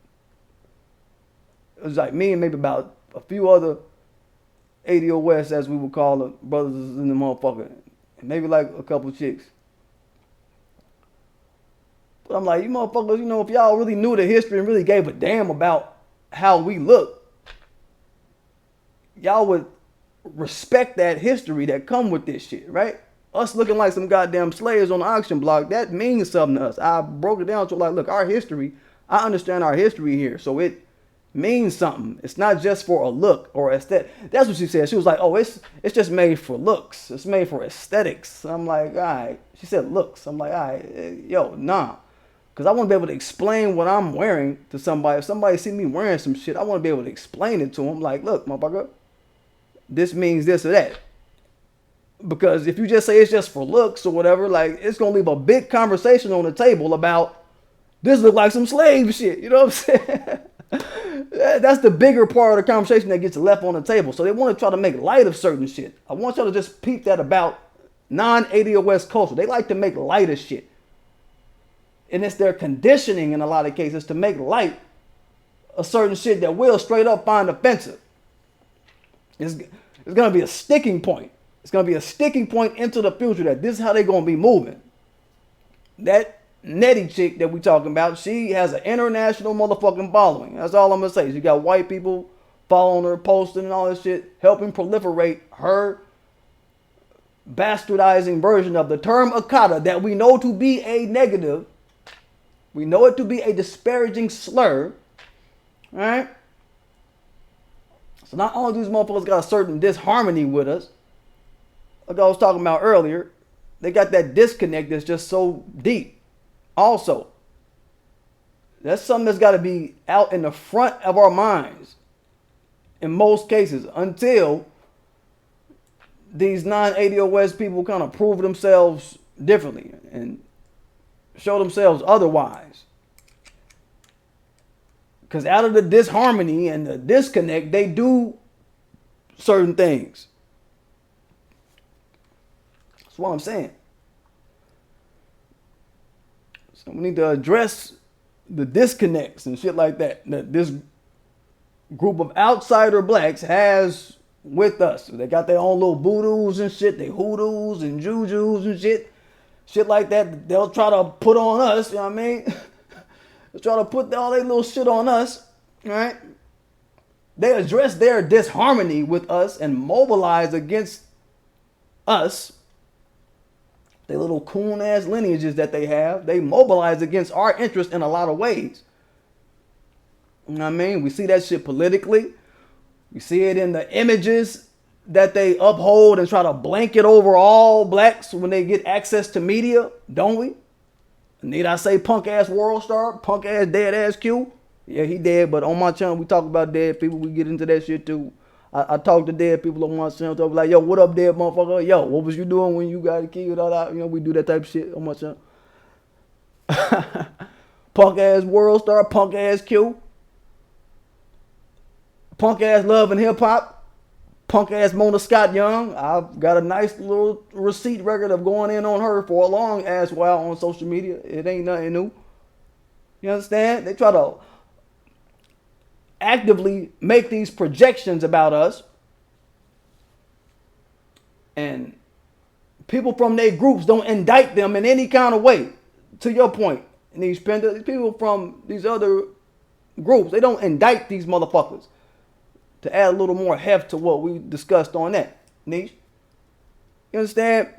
it was like me and maybe about a few other ADOS, as we would call the brothers in the motherfucker. And maybe like a couple chicks. But I'm like, you motherfuckers, you know, if y'all really knew the history and really gave a damn about how we look, y'all would respect that history that come with this shit, right? Us looking like some goddamn slaves on the auction block, that means something to us. I broke it down to like, look, our history, I understand our history here, so it means something. It's not just for a look or aesthetic. That's what she said. She was like, oh, it's just made for looks. It's made for aesthetics. I'm like, all right. She said looks. I'm like, all right, yo, nah. Because I want to be able to explain what I'm wearing to somebody. If somebody see me wearing some shit, I want to be able to explain it to them. Like, look, motherfucker, this means this or that. Because if you just say it's just for looks or whatever, like, it's going to leave a big conversation on the table about this look like some slave shit. You know what I'm saying? That's the bigger part of the conversation that gets left on the table. So they want to try to make light of certain shit. I want y'all to just peep that about non-ADOS culture. They like to make light of shit. And it's their conditioning in a lot of cases to make light of certain shit that we'll straight up find offensive. It's going to be a sticking point. It's going to be a sticking point into the future that this is how they're going to be moving. That Nnedi chick that we talking about, she has an international motherfucking following. That's all I'm going to say. She got white people following her, posting and all this shit, helping proliferate her bastardizing version of the term Akata that we know to be a negative. We know it to be a disparaging slur. Alright? So not only do these motherfuckers got a certain disharmony with us, like I was talking about earlier, they got that disconnect that's just so deep. Also, that's something that's got to be out in the front of our minds in most cases until these non-ADOS people kind of prove themselves differently and show themselves otherwise. Because out of the disharmony and the disconnect, they do certain things. That's what I'm saying. So we need to address the disconnects and shit like that this group of outsider blacks has with us. They got their own little voodoos and shit, they hoodoos and jujus and shit like that. They'll try to put on us, you know what I mean? They'll try to put all their little shit on us, right? They address their disharmony with us and mobilize against us They little coon ass lineages that they have, they mobilize against our interest in a lot of ways. You know what I mean? We see that shit politically. We see it in the images that they uphold and try to blanket over all blacks when they get access to media, don't we? Need I say punk ass world star, punk ass dead ass Q? Yeah, he dead, but on my channel we talk about dead people. We get into that shit too. I talk to dead people on my channel. Talk like, yo, what up, dead motherfucker? Yo, what was you doing when you got killed? All that, you know, we do that type of shit on my channel. Punk ass world star, punk ass Q, punk ass love and hip hop, punk ass Mona Scott Young. I've got a nice little receipt record of going in on her for a long ass while on social media. It ain't nothing new. You understand? They try to actively make these projections about us, and people from their groups don't indict them in any kind of way. To your point, and these people from these other groups, they don't indict these motherfuckers to add a little more heft to what we discussed on that. Niche, you understand?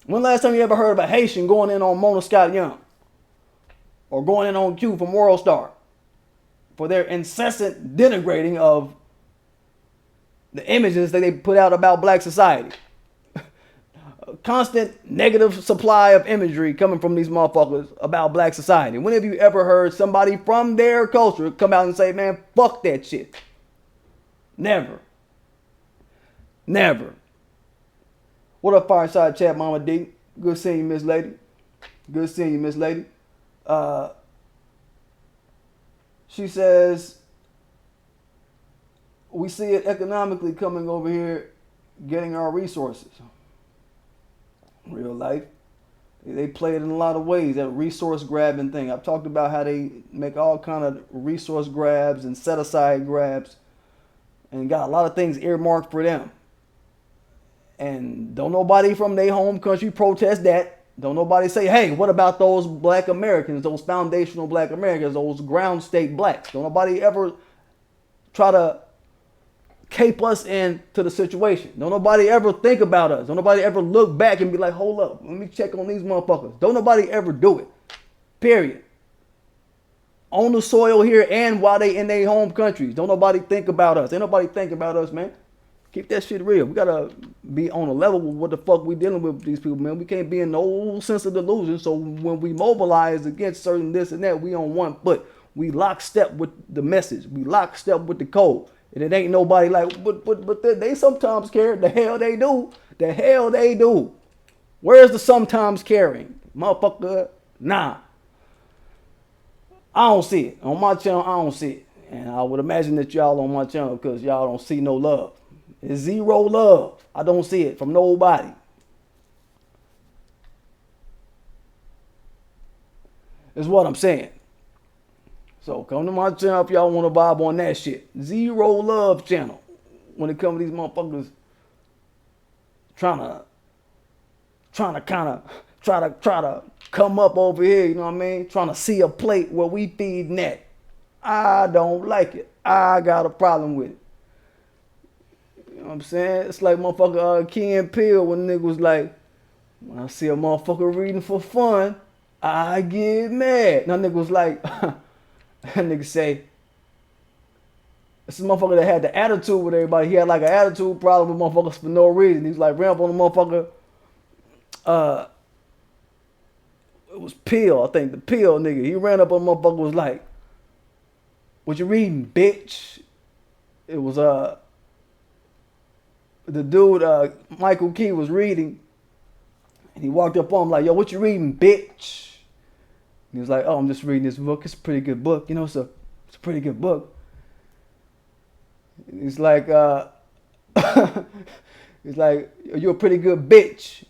When last time you ever heard of a Haitian going in on Mona Scott Young? Or going in on Q from World Star for their incessant denigrating of the images that they put out about black society. A constant negative supply of imagery coming from these motherfuckers about black society. When have you ever heard somebody from their culture come out and say, man, fuck that shit? Never. Never. What up, Fireside Chat, Mama D? Good seeing you, Miss Lady. Good seeing you, Miss Lady. She says, we see it economically coming over here, getting our resources. Real life. They play it in a lot of ways, that resource grabbing thing. I've talked about how they make all kind of resource grabs and set aside grabs and got a lot of things earmarked for them. And don't nobody from their home country protest that. Don't nobody say, hey, what about those black Americans, those foundational black Americans, those ground state blacks? Don't nobody ever try to cape us into the situation. Don't nobody ever think about us. Don't nobody ever look back and be like, hold up, let me check on these motherfuckers. Don't nobody ever do it. Period. On the soil here and while they in their home countries. Don't nobody think about us. Ain't nobody think about us, man. Keep that shit real. We gotta be on a level with what the fuck we dealing with these people, man. We can't be in no sense of delusion. So when we mobilize against certain this and that, we on one foot. We lockstep with the message. We lockstep with the code. And it ain't nobody like, but they sometimes care. The hell they do. The hell they do. Where's the sometimes caring? Motherfucker, nah. I don't see it. On my channel, I don't see it. And I would imagine that y'all on my channel because y'all don't see no love. It's zero love. I don't see it from nobody. Is what I'm saying. So come to my channel if y'all want to vibe on that shit. Zero love channel. When it comes to these motherfuckers trying to come up over here, you know what I mean? Trying to see a plate where we feed net. I don't like it. I got a problem with it. You know what I'm saying? It's like motherfucker Key and Peele when nigga was like, when I see a motherfucker reading for fun, I get mad. Now nigga was like, that nigga say, it's a motherfucker that had the attitude with everybody. He had like an attitude problem with motherfuckers for no reason. He was like, ramp on the motherfucker. It was Peele, I think, the Peele nigga. He ran up on the motherfucker, was like, what you reading, bitch? It was, the dude, Michael Key was reading, and he walked up on him like, yo, what you reading, bitch? And he was like, oh, I'm just reading this book. It's a pretty good book. You know, it's a pretty good book. He's like, he's like, you're a pretty good bitch.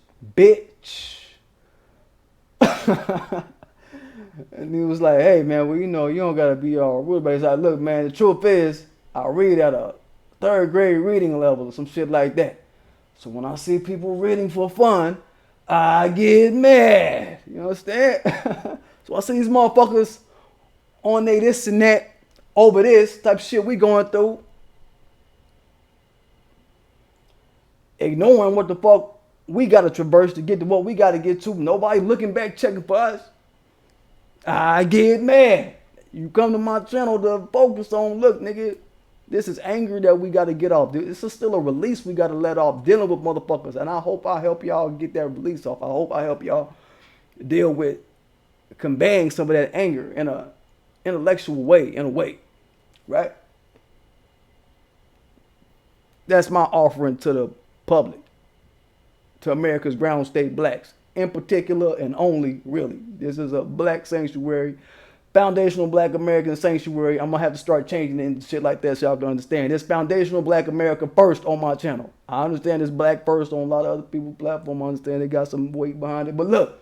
And he was like, hey, man, well, you know, you don't got to be all rude. But he's like, look, man, the truth is, I read at a 3rd grade reading level or some shit like that. So when I see people reading for fun, I get mad. You understand? So I see these motherfuckers on they this and that over this type of shit we going through. ignoring what the fuck we got to traverse to get to what we got to get to. Nobody looking back checking for us. I get mad. You come to my channel to focus on, look, nigga, this is anger that we got to get off. This is still a release we got to let off dealing with motherfuckers. And I hope I help y'all get that release off. I hope I help y'all deal with conveying some of that anger in a intellectual way, in a way, right? That's my offering to the public, to America's ground state blacks, in particular and only, really. This is a black sanctuary, foundational black American sanctuary. I'm gonna have to start changing it and shit like that so y'all can understand. This foundational black America first on my channel. I understand it's black first on a lot of other people's platforms. I understand they got some weight behind it, but look,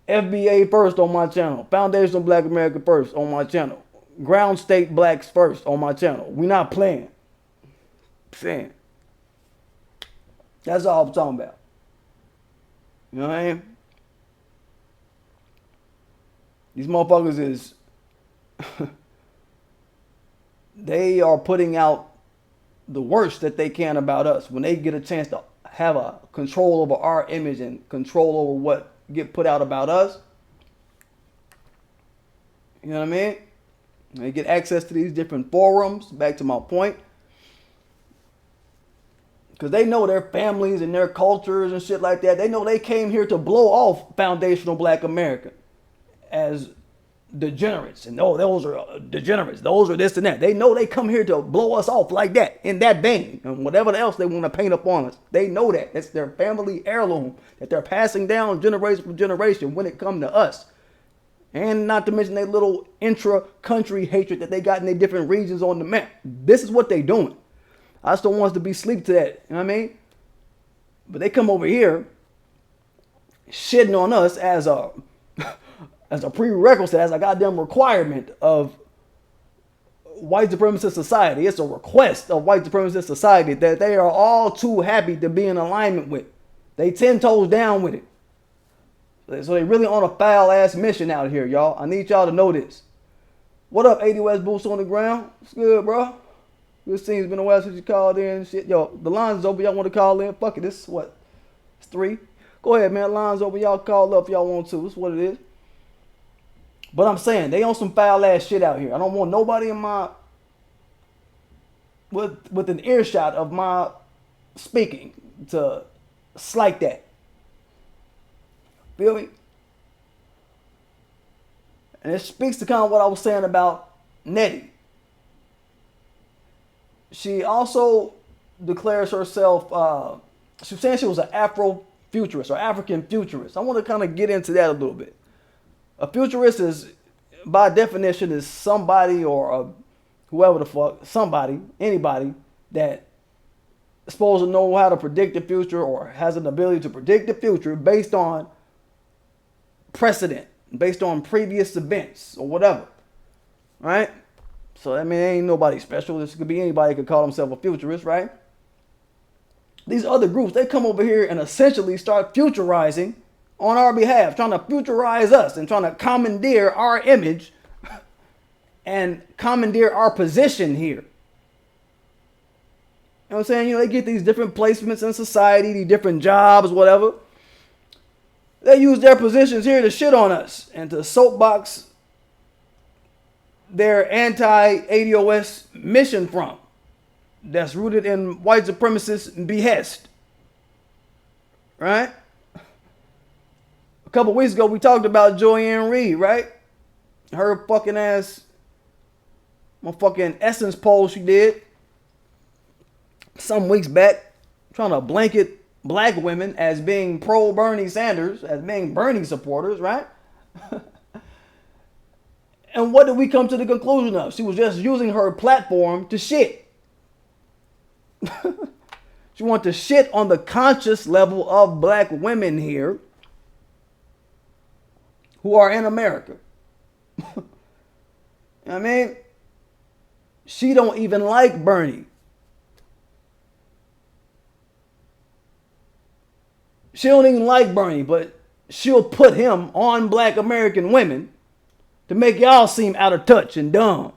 FBA first on my channel, foundational black America first on my channel, ground state blacks first on my channel. We not playing. Saying. That's all I'm talking about. You know what I mean? These motherfuckers is they are putting out the worst that they can about us when they get a chance to have a control over our image and control over what get put out about us. You know what I mean? They get access to these different forums, back to my point. Because they know their families and their cultures and shit like that. They know they came here to blow off foundational black America as degenerates. And oh, those are degenerates. Those are this and that. They know they come here to blow us off like that, in that vein. And whatever else they want to paint up on us. They know that. It's their family heirloom that they're passing down generation for generation when it comes to us. And not to mention their little intra-country hatred that they got in their different regions on the map. This is what they doing. I just don't want us to be sleep to that. You know what I mean? But they come over here shitting on us as a prerequisite, as a goddamn requirement of white supremacist society. It's a request of white supremacist society that they are all too happy to be in alignment with. They 10 toes down with it. So they really on a foul ass mission out here, y'all. I need y'all to know this. What up, 80 West Boots on the ground? What's good, bro? Good seeing it's been a while since you called in and shit. Yo, the line's open. Y'all want to call in? Fuck it. This is what? It's 3. Go ahead, man. Line's open. Y'all call up if y'all want to. This is what it is. But I'm saying, they on some foul ass shit out here. I don't want nobody in my with an earshot of my speaking to slight that. Feel me? And it speaks to kind of what I was saying about Nnedi. She also declares herself, she was saying she was an Afro-futurist or African futurist. I want to kind of get into that a little bit. A futurist is, by definition, is somebody or whoever the fuck, somebody, anybody that is supposed to know how to predict the future or has an ability to predict the future based on precedent, based on previous events or whatever, right? So, I mean, ain't nobody special. This could be anybody could call himself a futurist, right? These other groups, they come over here and essentially start futurizing on our behalf, trying to futurize us and trying to commandeer our image and commandeer our position here. You know what I'm saying? You know, they get these different placements in society, these different jobs, whatever. They use their positions here to shit on us and to soapbox their anti-ADOS mission from. That's rooted in white supremacist behest. Right? A couple weeks ago, we talked about Joanne Reed, right? Her fucking ass, my fucking essence poll she did some weeks back, trying to blanket black women as being pro-Bernie Sanders, as being Bernie supporters, right? And what did we come to the conclusion of? She was just using her platform to shit. She wanted to shit on the conscious level of black women here who are in America. You know what I mean? She don't even like Bernie. She don't even like Bernie, but she'll put him on black American women to make y'all seem out of touch and dumb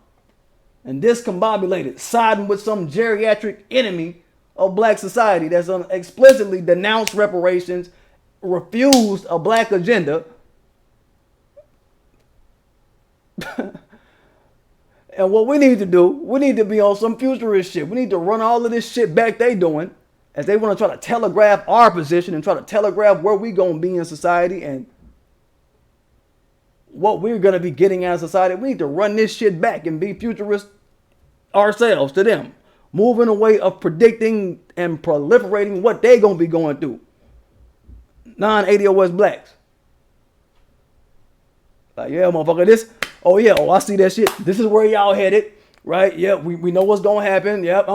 and discombobulated, siding with some geriatric enemy of black society that's explicitly denounced reparations, refused a black agenda, and what we need to do, we need to be on some futurist shit. We need to run all of this shit back they doing, as they want to try to telegraph our position and try to telegraph where we gonna be in society and what we're gonna be getting out of society. We need to run this shit back and be futurist ourselves to them, moving away of predicting and proliferating what they gonna be going through. Non-ADOS blacks. Like, yeah, motherfucker, this. Oh yeah, I see that shit. This is where y'all headed, right? Yeah, we know what's gonna happen. Yep,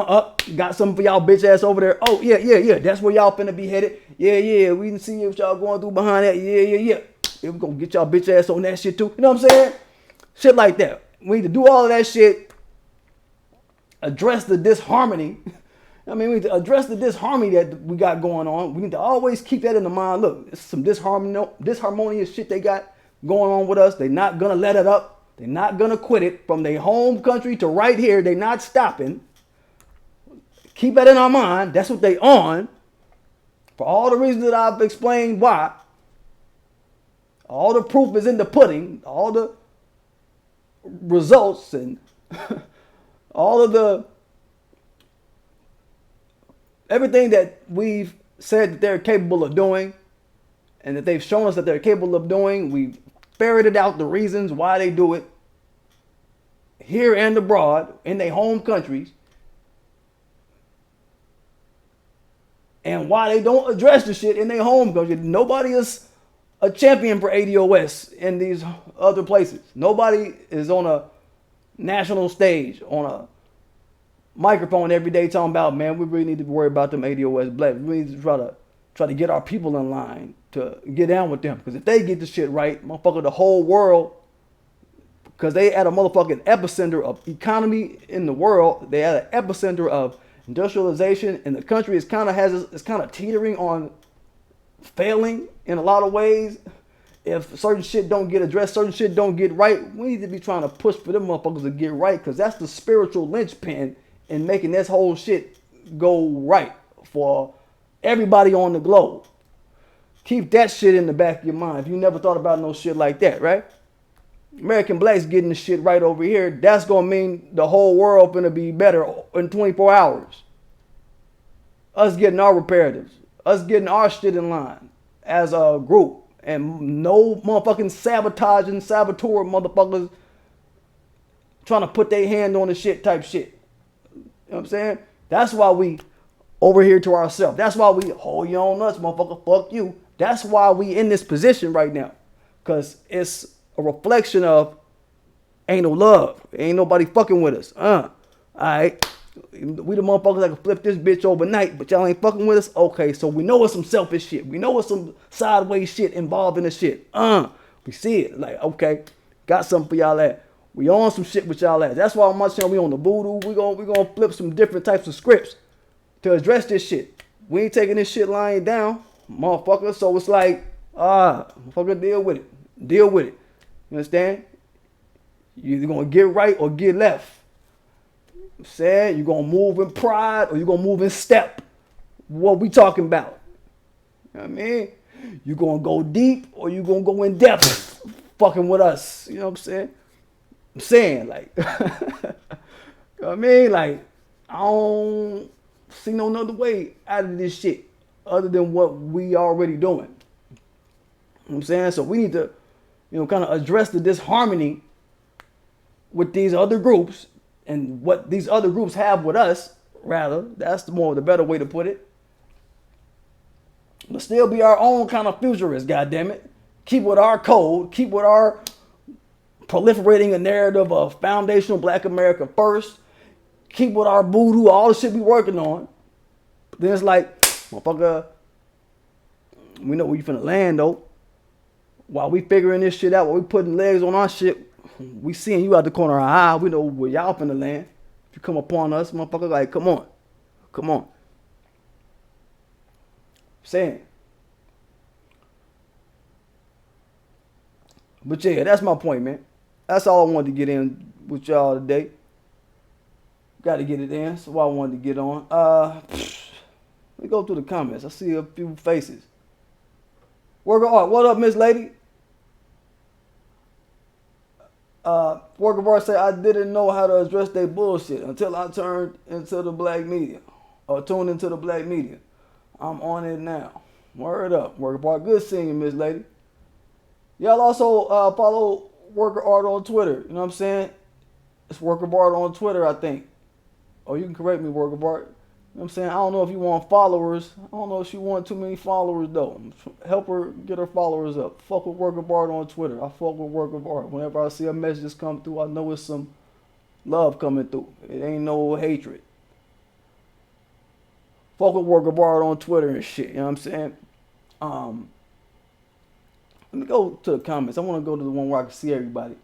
got something for y'all bitch ass over there. Oh yeah. That's where y'all finna be headed. Yeah. We can see what y'all going through behind that. Yeah. We gonna get y'all bitch ass on that shit too. You know what I'm saying? Shit like that. We need to do all of that shit. Address the disharmony. I mean, we need to address the disharmony that we got going on. We need to always keep that in the mind. Look, it's some disharmonious shit they got going on with us. They're not gonna let it up. They're not gonna quit it from their home country to right here. They're not stopping. Keep that in our mind. That's what they on. For all the reasons that I've explained why. All the proof is in the pudding. All the results and all of the everything that we've said that they're capable of doing and that they've shown us that they're capable of doing. We've ferreted out the reasons why they do it here and abroad in their home countries, and why they don't address the shit in their home country. Nobody is a champion for ADOS in these other places. Nobody is on a national stage, on a microphone every day talking about, man, we really need to worry about them ADOS blacks. We need to try to get our people in line to get down with them. Because if they get the shit right, motherfucker, the whole world, because they at a motherfucking epicenter of economy in the world, they at an epicenter of industrialization, and the country is kind of teetering on failing in a lot of ways. If certain shit don't get addressed, certain shit don't get right, we need to be trying to push for them motherfuckers to get right, because that's the spiritual linchpin in making this whole shit go right for everybody on the globe. Keep that shit in the back of your mind. If you never thought about no shit like that, right? American blacks getting the shit right over here, that's gonna mean the whole world gonna be better in 24 hours. Us getting our reparatives, us getting our shit in line as a group, and no motherfucking sabotaging, saboteur motherfuckers trying to put their hand on the shit type shit. You know what I'm saying? That's why we over here to ourselves. That's why we hold you on us, motherfucker, fuck you. That's why we in this position right now. Because it's a reflection of ain't no love. Ain't nobody fucking with us. Alright. We the motherfuckers that can flip this bitch overnight, but y'all ain't fucking with us? Okay, so we know it's some selfish shit. We know it's some sideways shit involved in the shit. We see it. Like, okay, got something for y'all at. We on some shit with y'all at. That's why I'm saying we on the voodoo. We gonna flip some different types of scripts to address this shit. We ain't taking this shit lying down, motherfucker. So it's like, motherfucker, deal with it. Deal with it. You understand? You either gonna get right or get left. I'm saying, you gonna move in pride or you gonna move in step. What we talking about? You know what I mean? You gonna go deep or you gonna go in depth fucking with us. You know what I'm saying? I'm saying, like, you know what I mean? Like, I don't see no other way out of this shit other than what we already doing. You know what I'm saying? So we need to, kind of address the disharmony with these other groups and what these other groups have with us, rather. That's the better way to put it. But still be our own kind of futurists, goddammit. Keep with our code, keep with our proliferating a narrative of foundational Black America first. Keep with our voodoo, all the shit we working on. But then it's like, motherfucker, we know where you finna land though. While we figuring this shit out, while we putting legs on our shit, we seeing you out the corner of our eye. We know where y'all finna land. If you come upon us, motherfucker, like, come on. Come on. Saying. But yeah, that's my point, man. That's all I wanted to get in with y'all today. Got to get it in. That's why I wanted to get on. Let me go through the comments. I see a few faces. Worker art, what up, Miss Lady? Worker bar say I didn't know how to address their bullshit until I turned into the black media or tuned into the black media. I'm on it now. Word up, Worker bar. Good seeing you, Miss Lady. Y'all also follow Worker Art on Twitter. You know what I'm saying? It's Worker Bart on Twitter, I think. Or you can correct me, Worker Bart. You know what I'm saying? I don't know if you want followers. I don't know if she want too many followers, though. Help her get her followers up. Fuck with Worker Bart on Twitter. I fuck with Worker Bart. Whenever I see a message come through, I know it's some love coming through. It ain't no hatred. Fuck with Worker Bart on Twitter and shit. You know what I'm saying? Let me go to the comments. I want to go to the one where I can see everybody.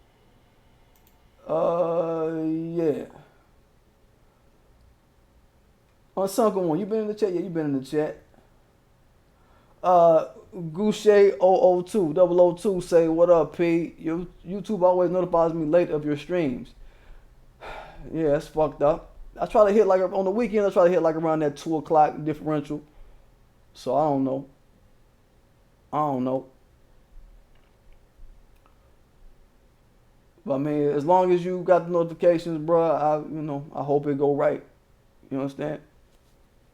Yeah. Unsunken one, you been in the chat? Yeah, you been in the chat. Goucher 002, 002 say, what up, P? YouTube always notifies me late of your streams. Yeah, that's fucked up. I try to hit like on the weekend. I try to hit like around that 2 o'clock differential. So I don't know. But I mean, as long as you got the notifications, bro, I hope it go right. You understand?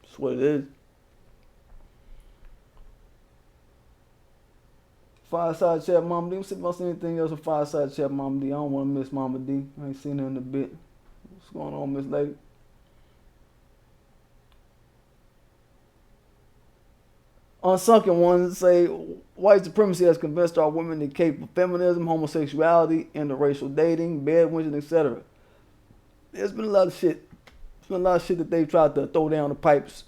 That's what it is. Fireside chat, Mama D. I'm sitting about anything else with fireside chat, Mama D. I don't want to miss Mama D. I ain't seen her in a bit. What's going on, Miss Lady? Unsunken ones say white supremacy has convinced our women to cape for feminism, homosexuality, interracial dating, bedwetting, etc. There's been a lot of shit. There's been a lot of shit that they've tried to throw down the pipes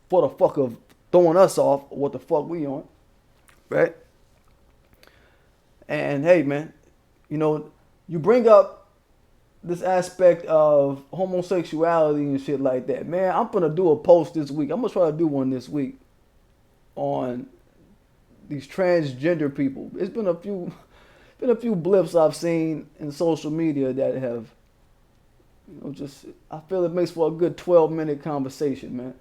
for the fuck of throwing us off what the fuck we on. Right? And hey, man, you bring up this aspect of homosexuality and shit like that. Man, I'm gonna do a post this week. I'm gonna try to do one this week on these transgender people. It's been a few blips I've seen in social media that have, I feel it makes for a good 12-minute conversation, man.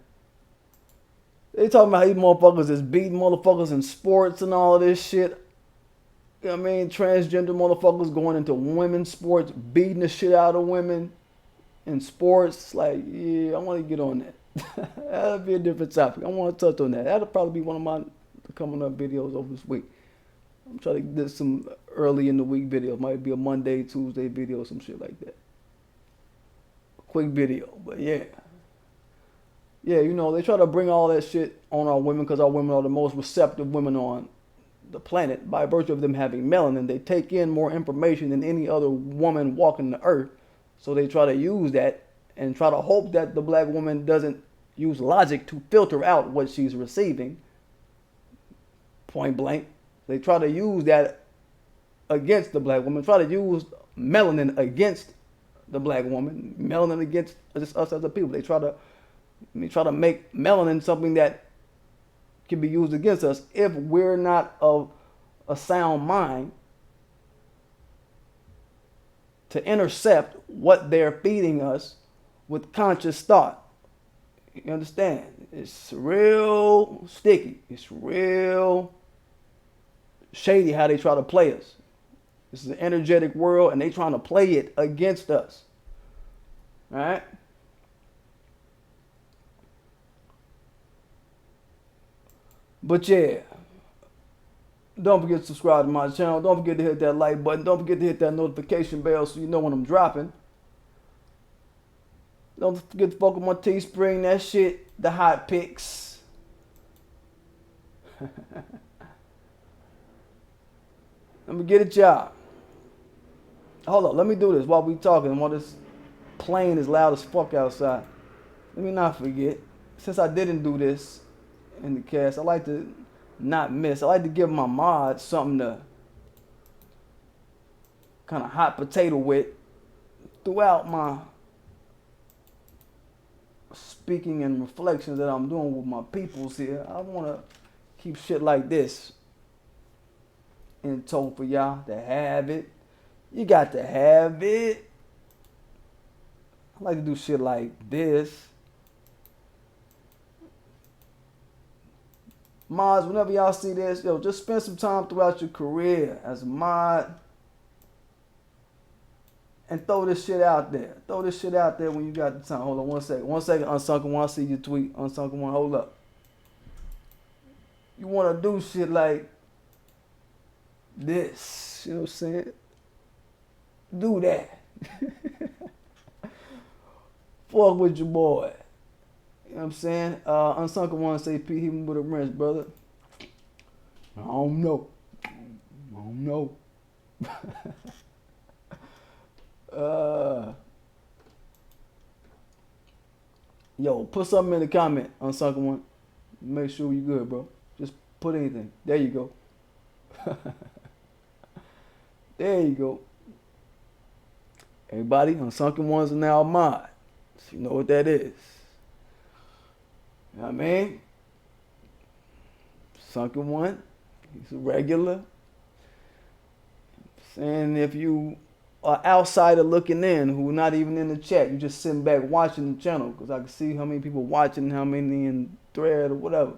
They talking about how these motherfuckers is beating motherfuckers in sports and all of this shit. You know what I mean? Transgender motherfuckers going into women's sports, beating the shit out of women in sports. Like, yeah, I want to get on that. That'll be a different topic. I want to touch on that. That'll probably be one of my coming up videos over this week. I'm trying to get some early in the week videos. Might be a Monday, Tuesday video, some shit like that. A quick video, but yeah. Yeah, they try to bring all that shit on our women because our women are the most receptive women on the planet. By virtue of them having melanin, they take in more information than any other woman walking the earth. So they try to use that and try to hope that the black woman doesn't use logic to filter out what she's receiving. Point blank. They try to use that against the black woman. Try to use melanin against the black woman. Melanin against just us as a people. They try to make melanin something that can be used against us if we're not of a sound mind to intercept what they're feeding us with conscious thought. You understand? It's real sticky. It's real shady how they try to play us. This is an energetic world and they trying to play it against us. All right? But yeah, don't forget to subscribe to my channel. Don't forget to hit that like button. Don't forget to hit that notification bell so you know when I'm dropping. Don't forget to fuck with my Teespring. That shit, the hot picks. Let me get it, y'all. Hold up, let me do this while we talking. While this plane is loud as fuck outside. Let me not forget. Since I didn't do this in the cast, I like to not miss. I like to give my mods something to kind of hot potato with throughout my speaking and reflections that I'm doing with my peoples here. I want to keep shit like this in tow for y'all to have it. You got to have it. I like to do shit like this. Mods, whenever y'all see this, yo, just spend some time throughout your career as a mod and throw this shit out there. Throw this shit out there when you got the time. Hold on 1 second. 1 second, Unsunken One. I see your tweet. Unsunken One, hold up. You want to do shit like this. You know what I'm saying? Do that. Fuck with your boy. You know what I'm saying? Unsunken One say, P, hit me with a wrench, brother. I don't know. Yo, put something in the comment, Unsunken One. Make sure you good, bro. Just put anything. There you go. There you go. Everybody, Unsunken Ones are now mod. So you know what that is. You know what I mean? Sunken One, he's a regular. And if you are outsider looking in, who are not even in the chat, you just sitting back watching the channel, because I can see how many people watching, how many in thread or whatever.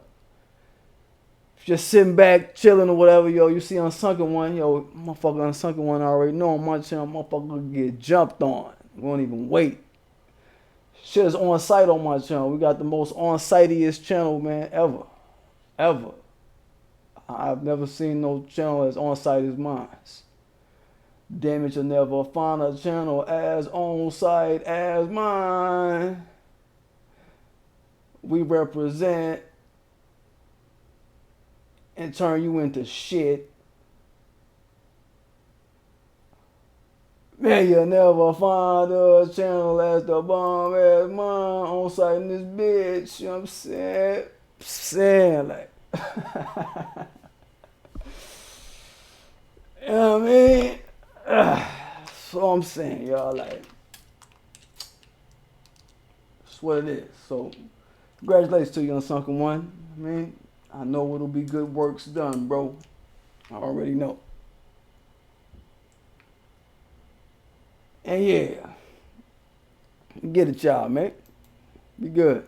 Just sitting back, chilling or whatever, yo, you see Unsunken One, yo, motherfucker Unsunken One, I already know on my channel, motherfucker get jumped on. Won't even wait. Shit is on site on my channel. We got the most on-siteiest channel, man, ever. Ever. I've never seen no channel as on-site as mine. Damn it, you'll never find a channel as on-site as mine. We represent and turn you into shit. Man, you'll never find a channel as the bomb as mine on-site in this bitch. You know what I'm saying? Saying like, you know what I mean? That's what I'm saying, y'all. Like, that's what it is. So, congratulations to you, Unsunken One. I mean, I know it'll be good works done, bro. I already know. And yeah, get it, y'all, man. Be good.